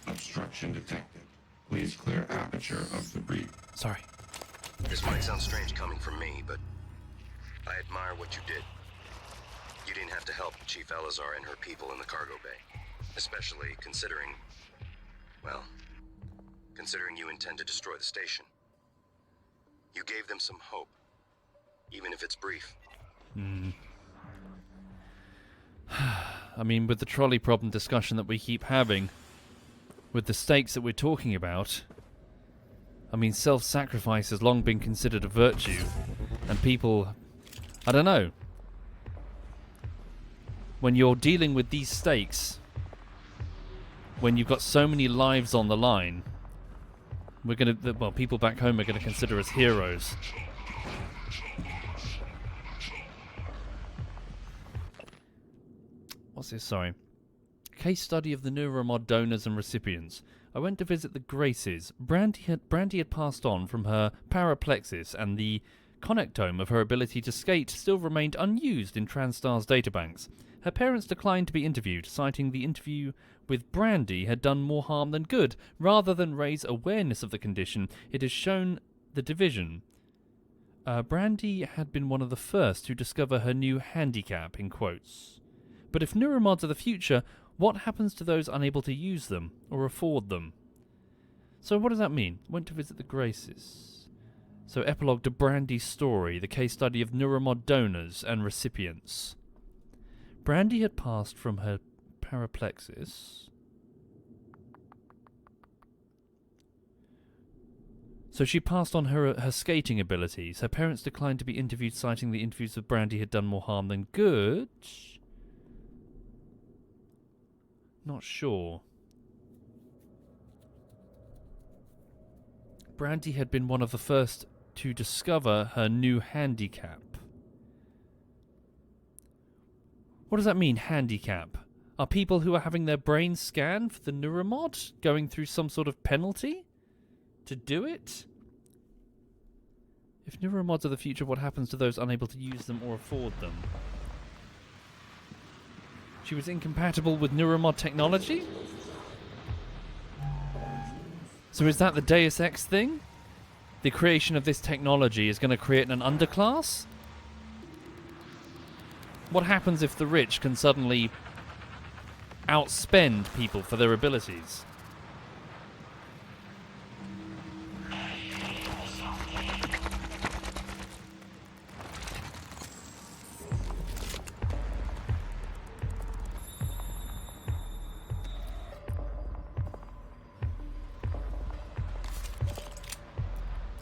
Obstruction detected. Please clear aperture of the breach. Sorry. This might sound strange coming from me, but I admire what you did. You didn't have to help Chief Elazar and her people in the cargo bay. Especially considering you intend to destroy the station. You gave them some hope, even if it's brief. I mean, with the trolley problem discussion that we keep having, with the stakes that we're talking about, I mean, self-sacrifice has long been considered a virtue, and people, I don't know, when you're dealing with these stakes, when you've got so many lives on the line, people back home are gonna consider us heroes. What's this? Sorry. Case study of the Neuromod donors and recipients. I went to visit the Graces. Brandy had passed on from her paraplexis, and the connectome of her ability to skate still remained unused in TranStar's databanks. Her parents declined to be interviewed, citing the interview with Brandy had done more harm than good. Rather than raise awareness of the condition, it has shown the division. Brandy had been one of the first to discover her new handicap, in quotes. But if neuromods are the future, what happens to those unable to use them or afford them? So what does that mean? Went to visit the Graces. So epilogue to Brandy's story, the case study of neuromod donors and recipients. Brandy had passed from her paraplexis. So she passed on her skating abilities. Her parents declined to be interviewed, citing the interviews with Brandy had done more harm than good. Not sure. Brandy had been one of the first to discover her new handicap. What does that mean, handicap? Are people who are having their brains scanned for the neuromod going through some sort of penalty? to do it? If neuromods are the future, what happens to those unable to use them or afford them? She was incompatible with neuromod technology? So is that the Deus Ex thing? The creation of this technology is going to create an underclass? What happens if the rich can suddenly outspend people for their abilities?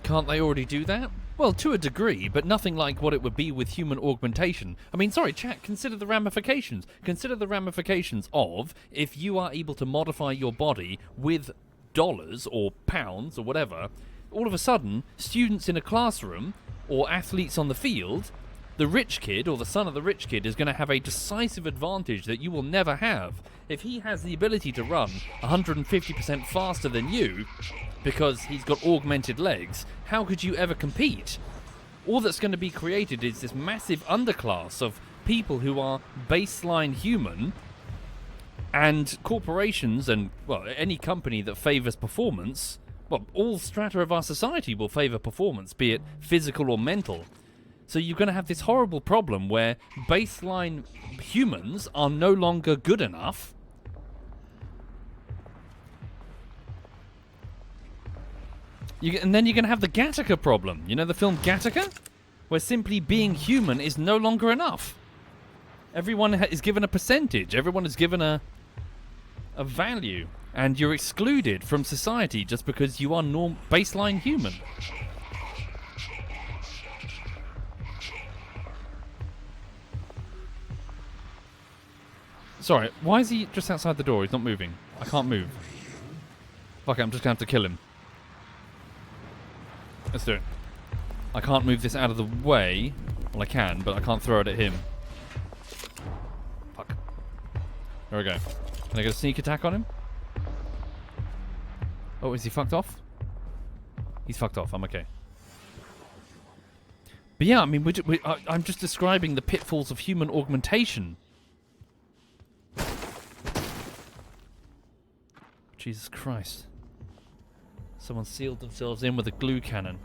Can't they already do that? Well, to a degree, but nothing like what it would be with human augmentation. I mean, sorry, chat, consider the ramifications. Consider the ramifications of if you are able to modify your body with dollars or pounds or whatever, all of a sudden, students in a classroom or athletes on the field, the rich kid or the son of the rich kid is going to have a decisive advantage that you will never have. If he has the ability to run 150% faster than you, because he's got augmented legs, how could you ever compete? All that's going to be created is this massive underclass of people who are baseline human, and corporations and, well, any company that favours performance, well, all strata of our society will favour performance, be it physical or mental. So you're going to have this horrible problem where baseline humans are no longer good enough. And then you're going to have the Gattaca problem. You know the film Gattaca? Where simply being human is no longer enough. Everyone is given a percentage. Everyone is given a value. And you're excluded from society just because you are baseline human. Sorry, why is he just outside the door? He's not moving. I can't move. Fuck it, I'm just going to have to kill him. Let's do it. I can't move this out of the way. Well, I can, but I can't throw it at him. Fuck. There we go. Can I get a sneak attack on him? Oh, is he fucked off? He's fucked off. I'm okay. But yeah, I mean, I'm just describing the pitfalls of human augmentation. Jesus Christ. Someone sealed themselves in with a glue cannon.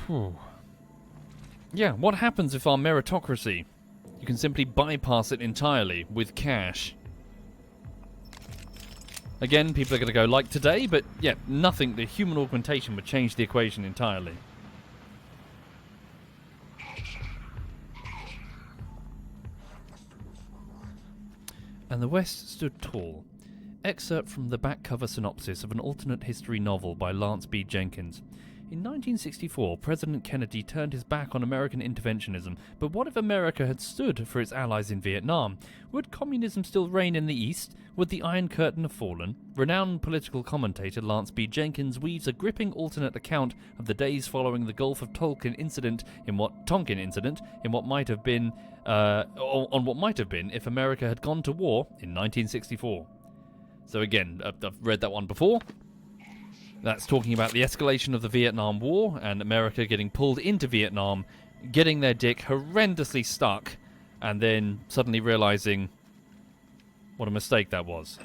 Whew. Yeah, what happens if our meritocracy? You can simply bypass it entirely with cash. Again, people are going to go like today, but yeah, nothing. The human augmentation would change the equation entirely. And the West stood tall. Excerpt from the back cover synopsis of an alternate history novel by Lance B. Jenkins. In 1964, President Kennedy turned his back on American interventionism, but what if America had stood for its allies in Vietnam? Would communism still reign in the East? Would the Iron Curtain have fallen? Renowned political commentator Lance B. Jenkins weaves a gripping alternate account of the days following the Gulf of Tonkin incident in what might have been if America had gone to war in 1964. So again, I've read that one before. That's talking about the escalation of the Vietnam War and America getting pulled into Vietnam, getting their dick horrendously stuck, and then suddenly realizing what a mistake that was.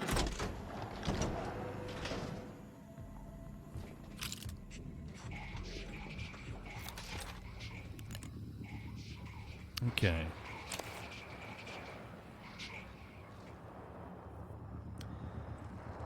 Okay.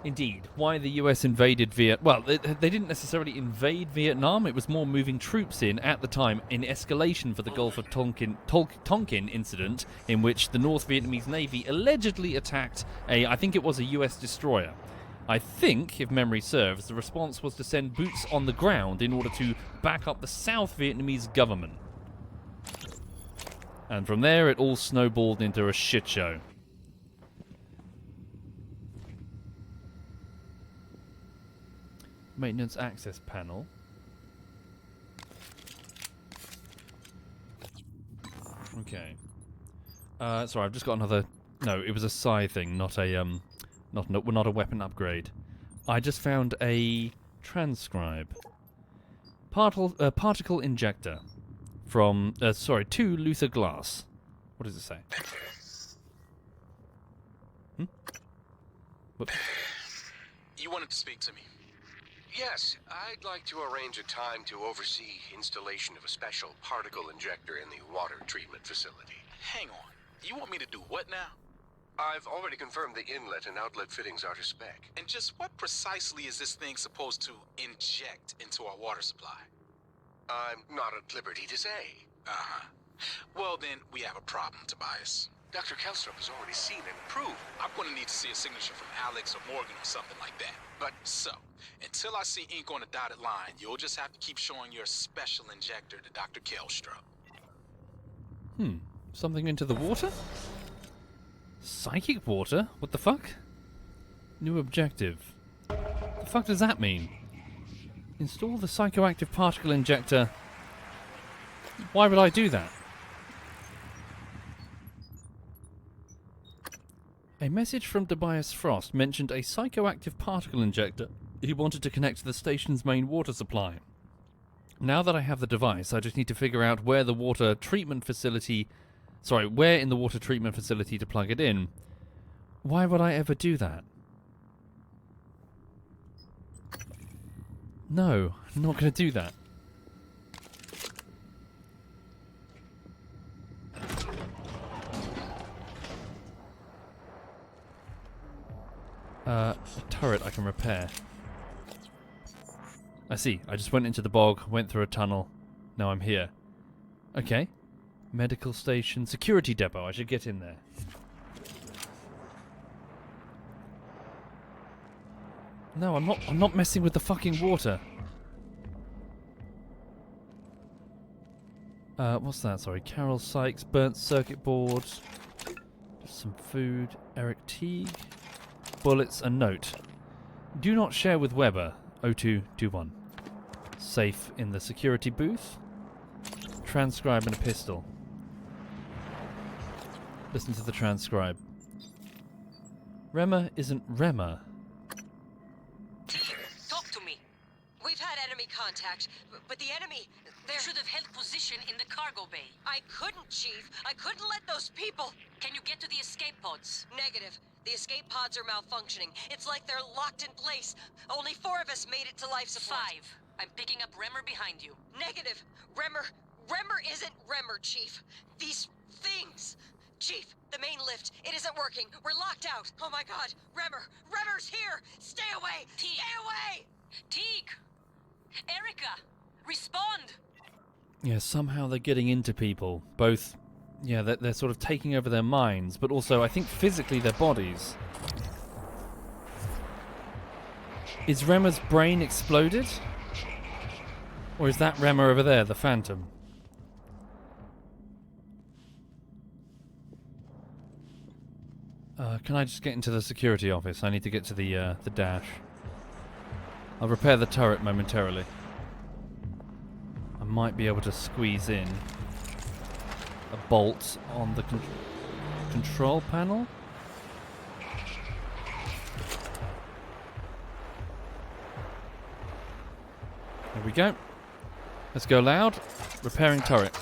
Indeed. Why the US invaded Vietnam? Well, they didn't necessarily invade Vietnam. It was more moving troops in at the time in escalation for the Gulf of Tonkin incident, in which the North Vietnamese Navy allegedly attacked I think it was a US destroyer. I think, if memory serves, the response was to send boots on the ground in order to back up the South Vietnamese government. And from there, it all snowballed into a shit show. Maintenance access panel. Okay. Sorry, I've just got another... No, it was a psi thing, not a not a weapon upgrade. I just found a transcribe. Particle injector from... to Luther Glass. What does it say? Whoops. You wanted to speak to me. Yes, I'd like to arrange a time to oversee installation of a special particle injector in the water treatment facility. Hang on. You want me to do what now? I've already confirmed the inlet and outlet fittings are to spec. And just what precisely is this thing supposed to inject into our water supply? I'm not at liberty to say. Uh-huh. Well, then, we have a problem, Tobias. Dr. Kellstrup has already seen and approved. I'm gonna need to see a signature from Alex or Morgan or something like that. But, so, until I see ink on a dotted line, you'll just have to keep showing your special injector to Dr. Kellstrup. Something into the water? Psychic water? What the fuck? New objective. The fuck does that mean? Install the psychoactive particle injector. Why would I do that? A message from Tobias Frost mentioned a psychoactive particle injector he wanted to connect to the station's main water supply. Now that I have the device, I just need to figure out where in the water treatment facility to plug it in. Why would I ever do that? No, I'm not going to do that. A turret I can repair. I see. I just went into the bog, went through a tunnel. Now I'm here. Okay. Medical station, security depot. I should get in there. No, I'm not messing with the fucking water. What's that? Sorry. Carol Sykes, burnt circuit board. Just some food. Eric Teague. Bullets, a note. Do not share with Weber. 0221. Safe in the security booth. Transcribe and a pistol. Listen to the transcribe. Remmer isn't Remmer. Talk to me. We've had enemy contact, but the enemy... They should have held position in the cargo bay. I couldn't, Chief. I couldn't let those people... Can you get to the escape pods? Negative. The escape pods are malfunctioning. It's like they're locked in place. Only 4 of us made it to life support. 5. I'm picking up Remmer behind you. Negative. Remmer isn't Remmer, Chief. These things... Chief, the main lift, it isn't working. We're locked out. Oh my god, Remmer's here! Stay away! Teague. Stay away! Teague! Erica! Respond! Yeah, somehow they're getting into people. Both, yeah, they're sort of taking over their minds, but also, I think, physically their bodies. Is Remmer's brain exploded? Or is that Remmer over there, the Phantom? Can I just get into the security office? I need to get to the dash. I'll repair the turret momentarily. I might be able to squeeze in a bolt on the control panel. There we go. Let's go loud. Repairing turret.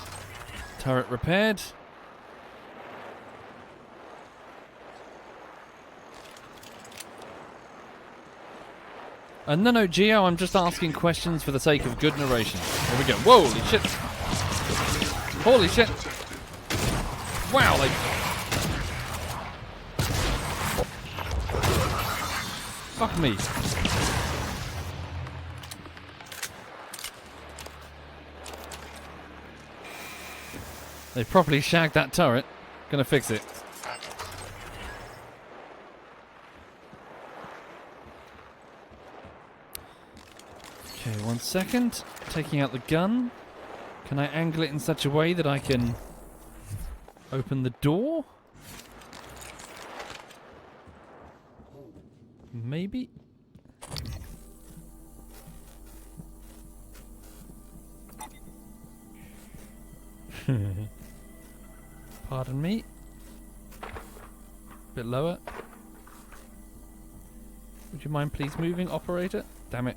Turret repaired. No, Geo, I'm just asking questions for the sake of good narration. Here we go. Whoa, holy shit. Holy shit. Wow, like... Fuck me. They properly shagged that turret. Gonna fix it. Okay, 1 second. Taking out the gun. Can I angle it in such a way that I can open the door? Maybe? Pardon me. Bit lower. Would you mind please moving, operator? Damn it.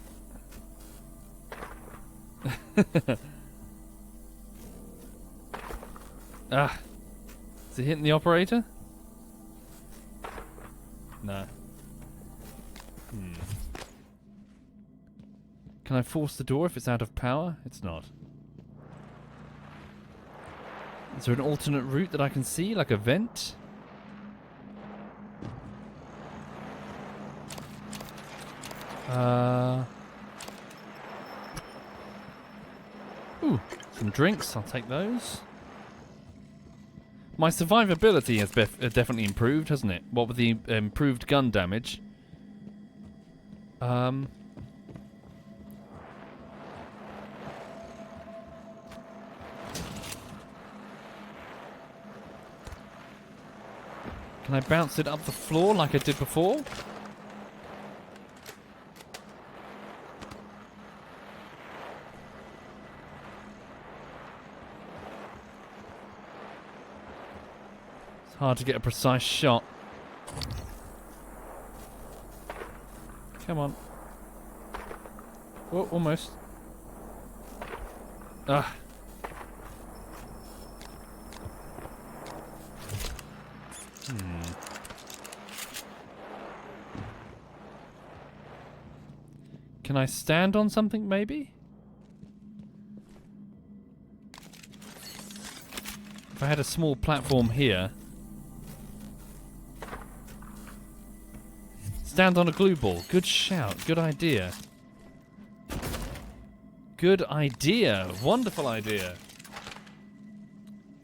Ah. Is it hitting the operator? No. Can I force the door if it's out of power? It's not. Is there an alternate route that I can see, like a vent? Ooh, some drinks. I'll take those. My survivability has definitely improved, hasn't it? What with the improved gun damage. Can I bounce it up the floor like I did before? It's hard to get a precise shot. Come on. Oh, almost. Ah. Can I stand on something, maybe? If I had a small platform here. Stand on a glue ball. Good shout. Good idea. Good idea. Wonderful idea.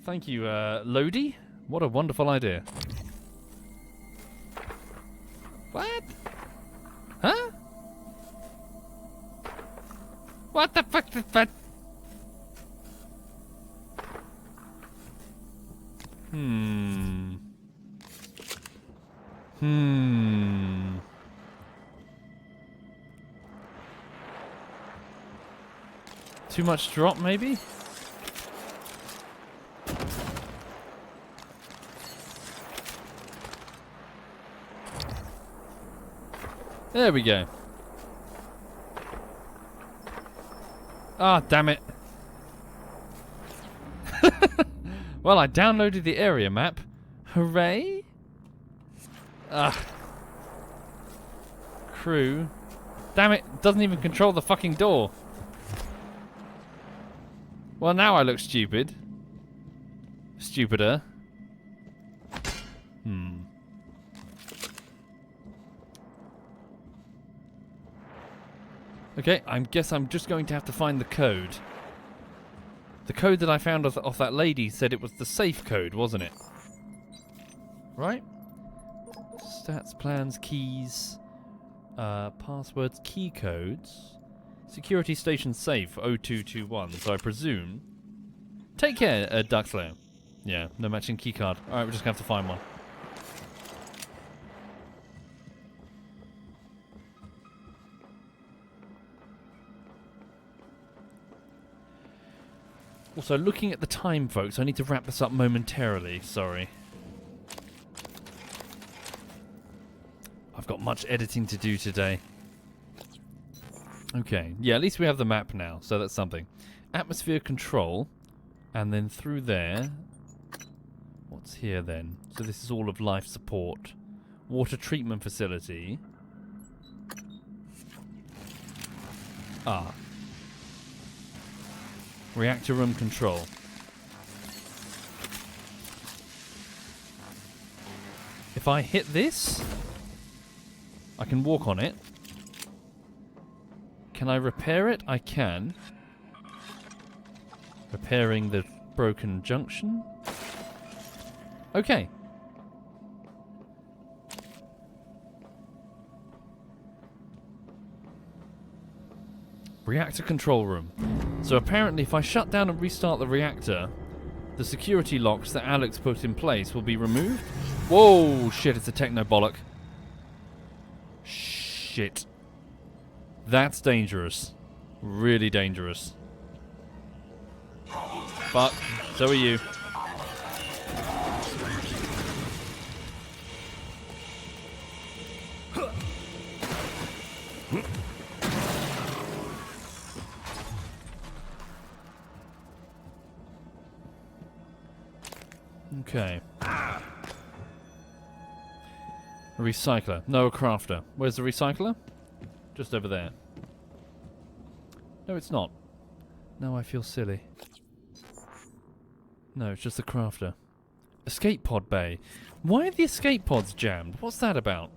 Thank you, Lodi. What a wonderful idea. What? Huh? What the fuck is that? Too much drop, maybe? There we go. Ah, damn it. Well, I downloaded the area map. Hooray! Ah. Crew. Damn it, doesn't even control the fucking door. Well, now I look stupid. Stupider. Okay, I guess I'm just going to have to find the code. The code that I found off that lady said it was the safe code, wasn't it? Right? Stats, plans, keys, passwords, key codes. Security station safe 0221, so I presume. Take care, Duckslayer. Yeah, no matching keycard. Alright, we're just going to have to find one. Also, looking at the time, folks, I need to wrap this up momentarily. Sorry. I've got much editing to do today. Okay, yeah, at least we have the map now, so that's something. Atmosphere control, and then through there... What's here then? So this is all of life support. Water treatment facility. Ah. Reactor room control. If I hit this, I can walk on it. Can I repair it? I can. Repairing the broken junction. Okay. Reactor control room. So apparently if I shut down and restart the reactor, the security locks that Alex put in place will be removed. Whoa, shit, it's a techno-bollock. Shit. That's dangerous. Really dangerous. Fuck. So are you. Okay. A recycler. No, a crafter. Where's the recycler? Just over there. No, it's not. No, I feel silly. No, it's just the crafter. Escape pod bay. Why are the escape pods jammed? What's that about?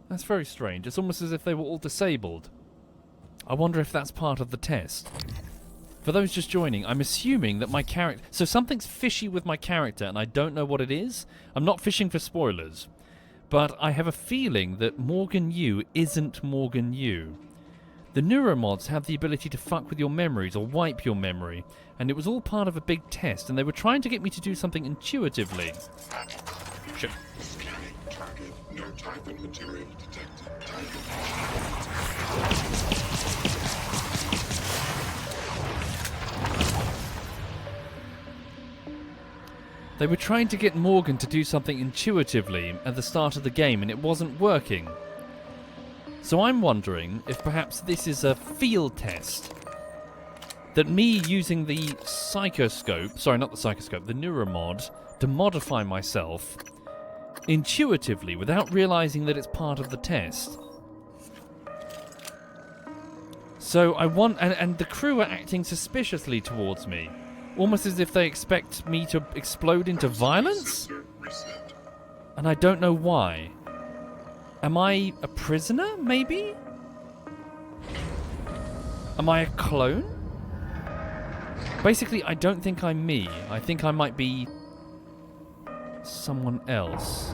That's very strange. It's almost as if they were all disabled. I wonder if that's part of the test. For those just joining, I'm assuming that my character... So something's fishy with my character, and I don't know what it is. I'm not fishing for spoilers. But I have a feeling that Morgan Yu isn't Morgan Yu. The neuromods have the ability to fuck with your memories or wipe your memory, and it was all part of a big test, and they were trying to get me to do something intuitively. Shit. Scanning target. No type and material detected. They were trying to get Morgan to do something intuitively at the start of the game, and it wasn't working. So I'm wondering if perhaps this is a field test. That me using the psychoscope, sorry, not the psychoscope, the neuromod, to modify myself intuitively without realizing that it's part of the test. So I want, and the crew are acting suspiciously towards me. Almost as if they expect me to explode into violence? And I don't know why. Am I a prisoner, maybe? Am I a clone? Basically, I don't think I'm me. I think I might be someone else.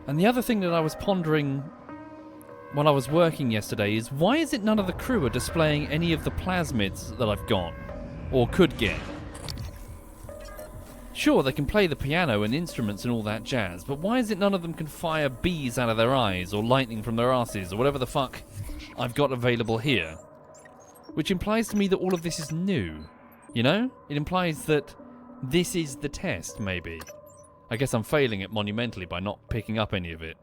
And the other thing that I was pondering while I was working yesterday is, why is it none of the crew are displaying any of the plasmids that I've got? Or could get? Sure, they can play the piano and instruments and all that jazz, but why is it none of them can fire bees out of their eyes or lightning from their asses or whatever the fuck I've got available here? Which implies to me that all of this is new, you know? It implies that this is the test, maybe. I guess I'm failing it monumentally by not picking up any of it,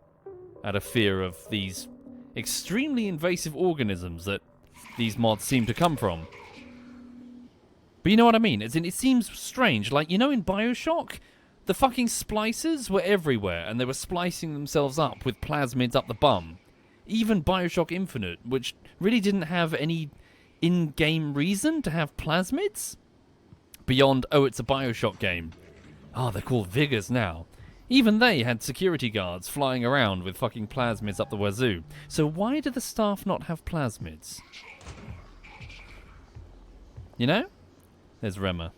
out of fear of these extremely invasive organisms that these mods seem to come from. But you know what I mean? As in, it seems strange. Like, you know in Bioshock? The fucking splicers were everywhere, and they were splicing themselves up with plasmids up the bum. Even Bioshock Infinite, which really didn't have any in-game reason to have plasmids? Beyond, oh, it's a Bioshock game. Ah, they're called Vigors now. Even they had security guards flying around with fucking plasmids up the wazoo. So why do the staff not have plasmids? You know? There's Rema.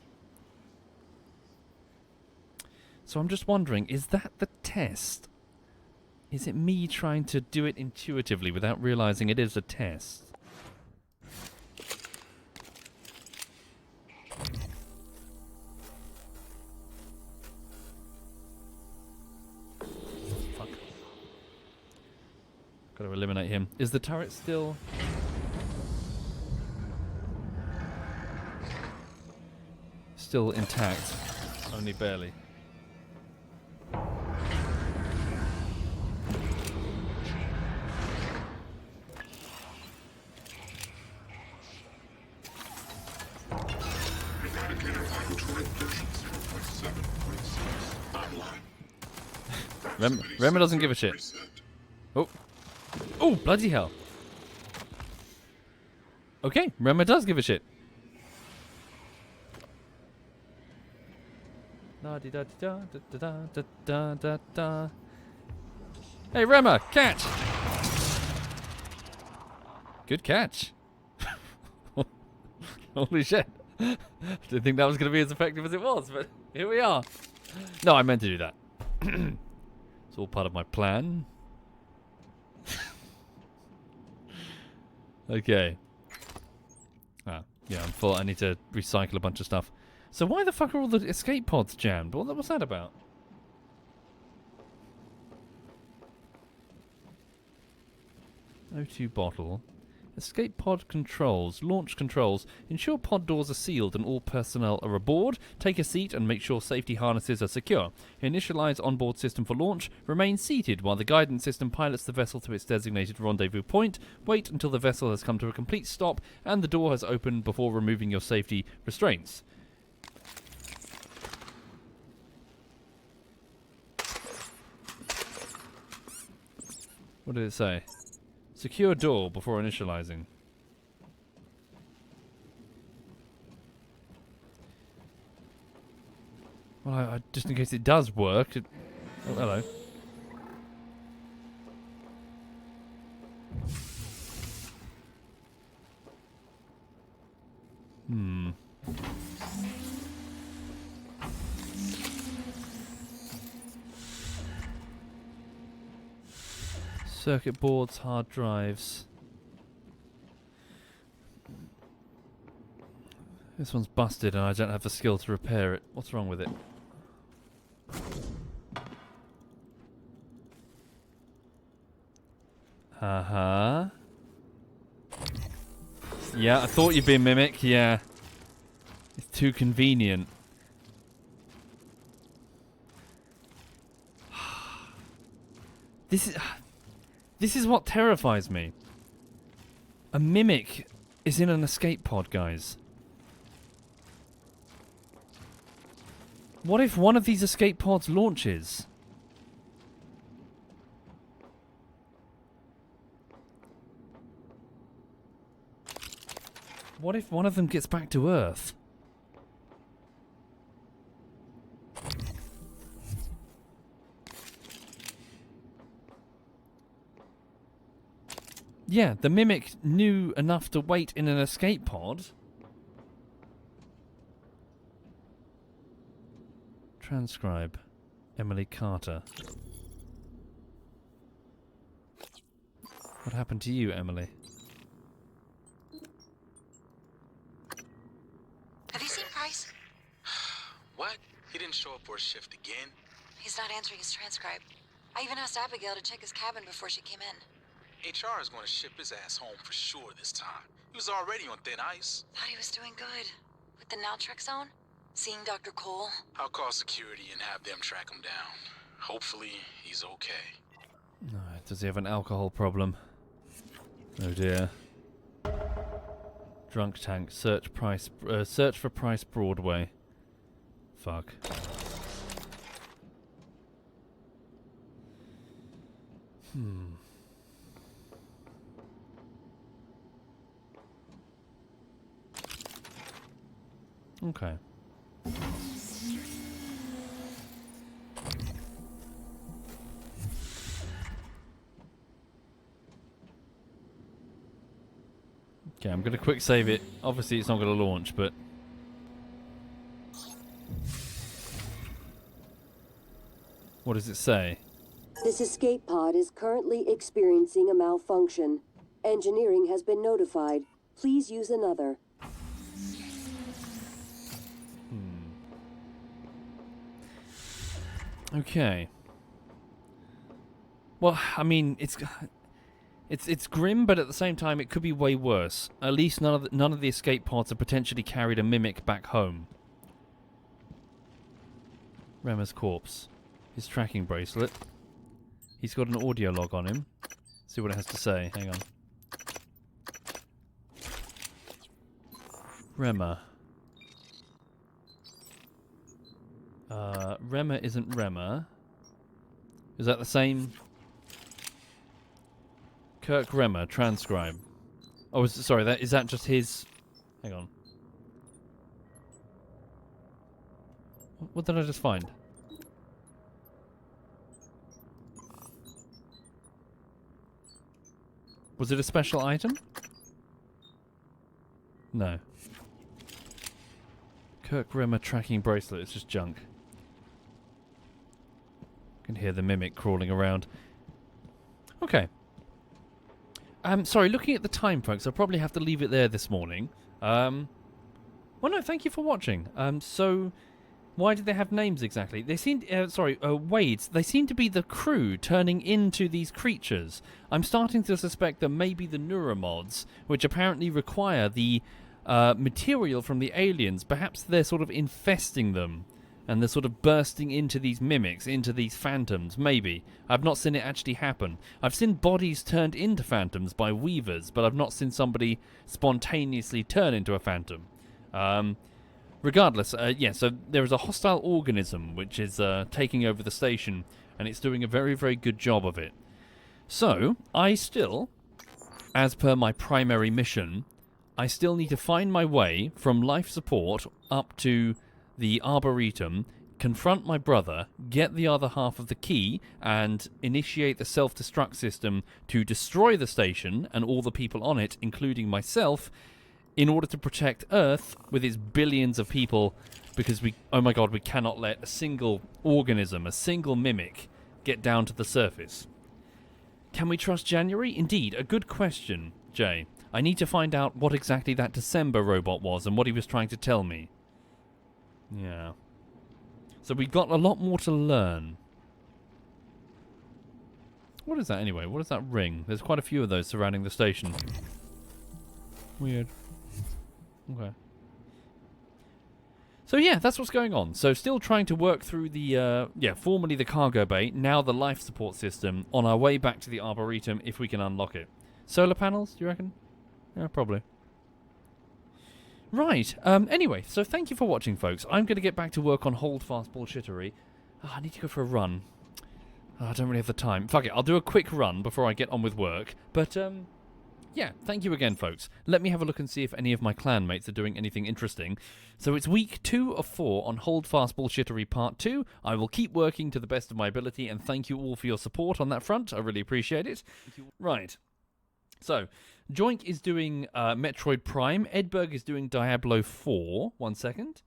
So I'm just wondering, is that the test? Is it me trying to do it intuitively without realizing it is a test? Fuck. Gotta eliminate him. Is the turret still... still intact? Only barely. Rema doesn't give a shit. Oh. Oh, bloody hell. Okay, Rema does give a shit. Hey, Rema, catch! Good catch. Holy shit. Didn't think that was going to be as effective as it was, but here we are. No, I meant to do that. It's all part of my plan. Okay. Ah, yeah, I'm full. I need to recycle a bunch of stuff. So why the fuck are all the escape pods jammed? What's that about? O2 bottle. Escape pod controls. Launch controls. Ensure pod doors are sealed and all personnel are aboard. Take a seat and make sure safety harnesses are secure. Initialize onboard system for launch. Remain seated while the guidance system pilots the vessel to its designated rendezvous point. Wait until the vessel has come to a complete stop and the door has opened before removing your safety restraints. What did it say? Secure door before initializing. Well, just in case it does work. Oh, hello. Circuit boards, hard drives. This one's busted and I don't have the skill to repair it. What's wrong with it? Uh-huh. Yeah, I thought you'd be a mimic, yeah. It's too convenient. This is what terrifies me. A mimic is in an escape pod, guys. What if one of these escape pods launches? What if one of them gets back to Earth? Yeah, the mimic knew enough to wait in an escape pod. Transcribe. Emily Carter. What happened to you, Emily? Have you seen Price? What? He didn't show up for a shift again? He's not answering his transcribe. I even asked Abigail to check his cabin before she came in. HR is going to ship his ass home for sure this time. He was already on thin ice. Thought he was doing good. With the naltrexone? Seeing Dr. Cole? I'll call security and have them track him down. Hopefully, he's okay. Does he have an alcohol problem? Oh dear. Drunk tank. Search for Price Broadway. Fuck. Okay. Okay, I'm gonna quick save it. Obviously it's not gonna launch, but... What does it say? This escape pod is currently experiencing a malfunction. Engineering has been notified. Please use another. Okay. Well, I mean, it's grim, but at the same time, it could be way worse. At least none of the escape pods have potentially carried a mimic back home. Rema's corpse. His tracking bracelet. He's got an audio log on him. See what it has to say. Hang on. Rema. Rema isn't Rema. Is that the same? Kirk Rema, transcribe. Oh, sorry, is that just his... Hang on. What did I just find? Was it a special item? No. Kirk Rema tracking bracelet, it's just junk. I can hear the mimic crawling around. Okay. Sorry, looking at the time, folks, I'll probably have to leave it there this morning. Well, no, thank you for watching. So, Why did they have names exactly? They seem, Wades. They seem to be the crew turning into these creatures. I'm starting to suspect that maybe the neuromods, which apparently require the material from the aliens, perhaps they're sort of infesting them, and they're sort of bursting into these mimics, into these phantoms. Maybe. I've not seen it actually happen. I've seen bodies turned into phantoms by weavers, but I've not seen somebody spontaneously turn into a phantom. Regardless, so there is a hostile organism which is taking over the station, and it's doing a very, very good job of it. So, I still, as per my primary mission, I still need to find my way from life support up to the Arboretum, confront my brother, get the other half of the key, and initiate the self-destruct system to destroy the station and all the people on it, including myself, in order to protect Earth with its billions of people, because oh my god, we cannot let a single organism, a single mimic, get down to the surface. Can we trust January? Indeed, a good question, Jay. I need to find out what exactly that December robot was and what he was trying to tell me. Yeah. So we got a lot more to learn. What is that anyway? What is that ring? There's quite a few of those surrounding the station. Weird. Okay. So yeah, that's what's going on. So still trying to work through the, formerly the cargo bay, now the life support system, on our way back to the Arboretum if we can unlock it. Solar panels, do you reckon? Yeah, probably. Right, anyway, so thank you for watching, folks. I'm going to get back to work on Holdfast bullshittery. Oh, I need to go for a run. Oh, I don't really have the time. Fuck it, I'll do a quick run before I get on with work. But, yeah, thank you again, folks. Let me have a look and see if any of my clanmates are doing anything interesting. So it's week 2 of 4 on Holdfast Bullshittery Part 2. I will keep working to the best of my ability, and thank you all for your support on that front. I really appreciate it. Right. So, Joink is doing Metroid Prime. Edberg is doing Diablo 4. 1 second.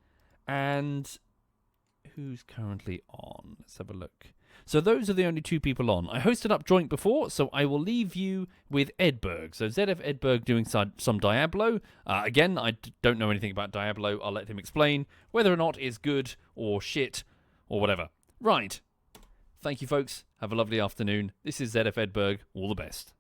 And who's currently on? Let's have a look. So those are the only 2 people on. I hosted up Joink before, so I will leave you with Edberg. So ZF Edberg doing some Diablo. Again, I don't know anything about Diablo. I'll let him explain whether or not it's good or shit or whatever. Right. Thank you, folks. Have a lovely afternoon. This is ZF Edberg. All the best.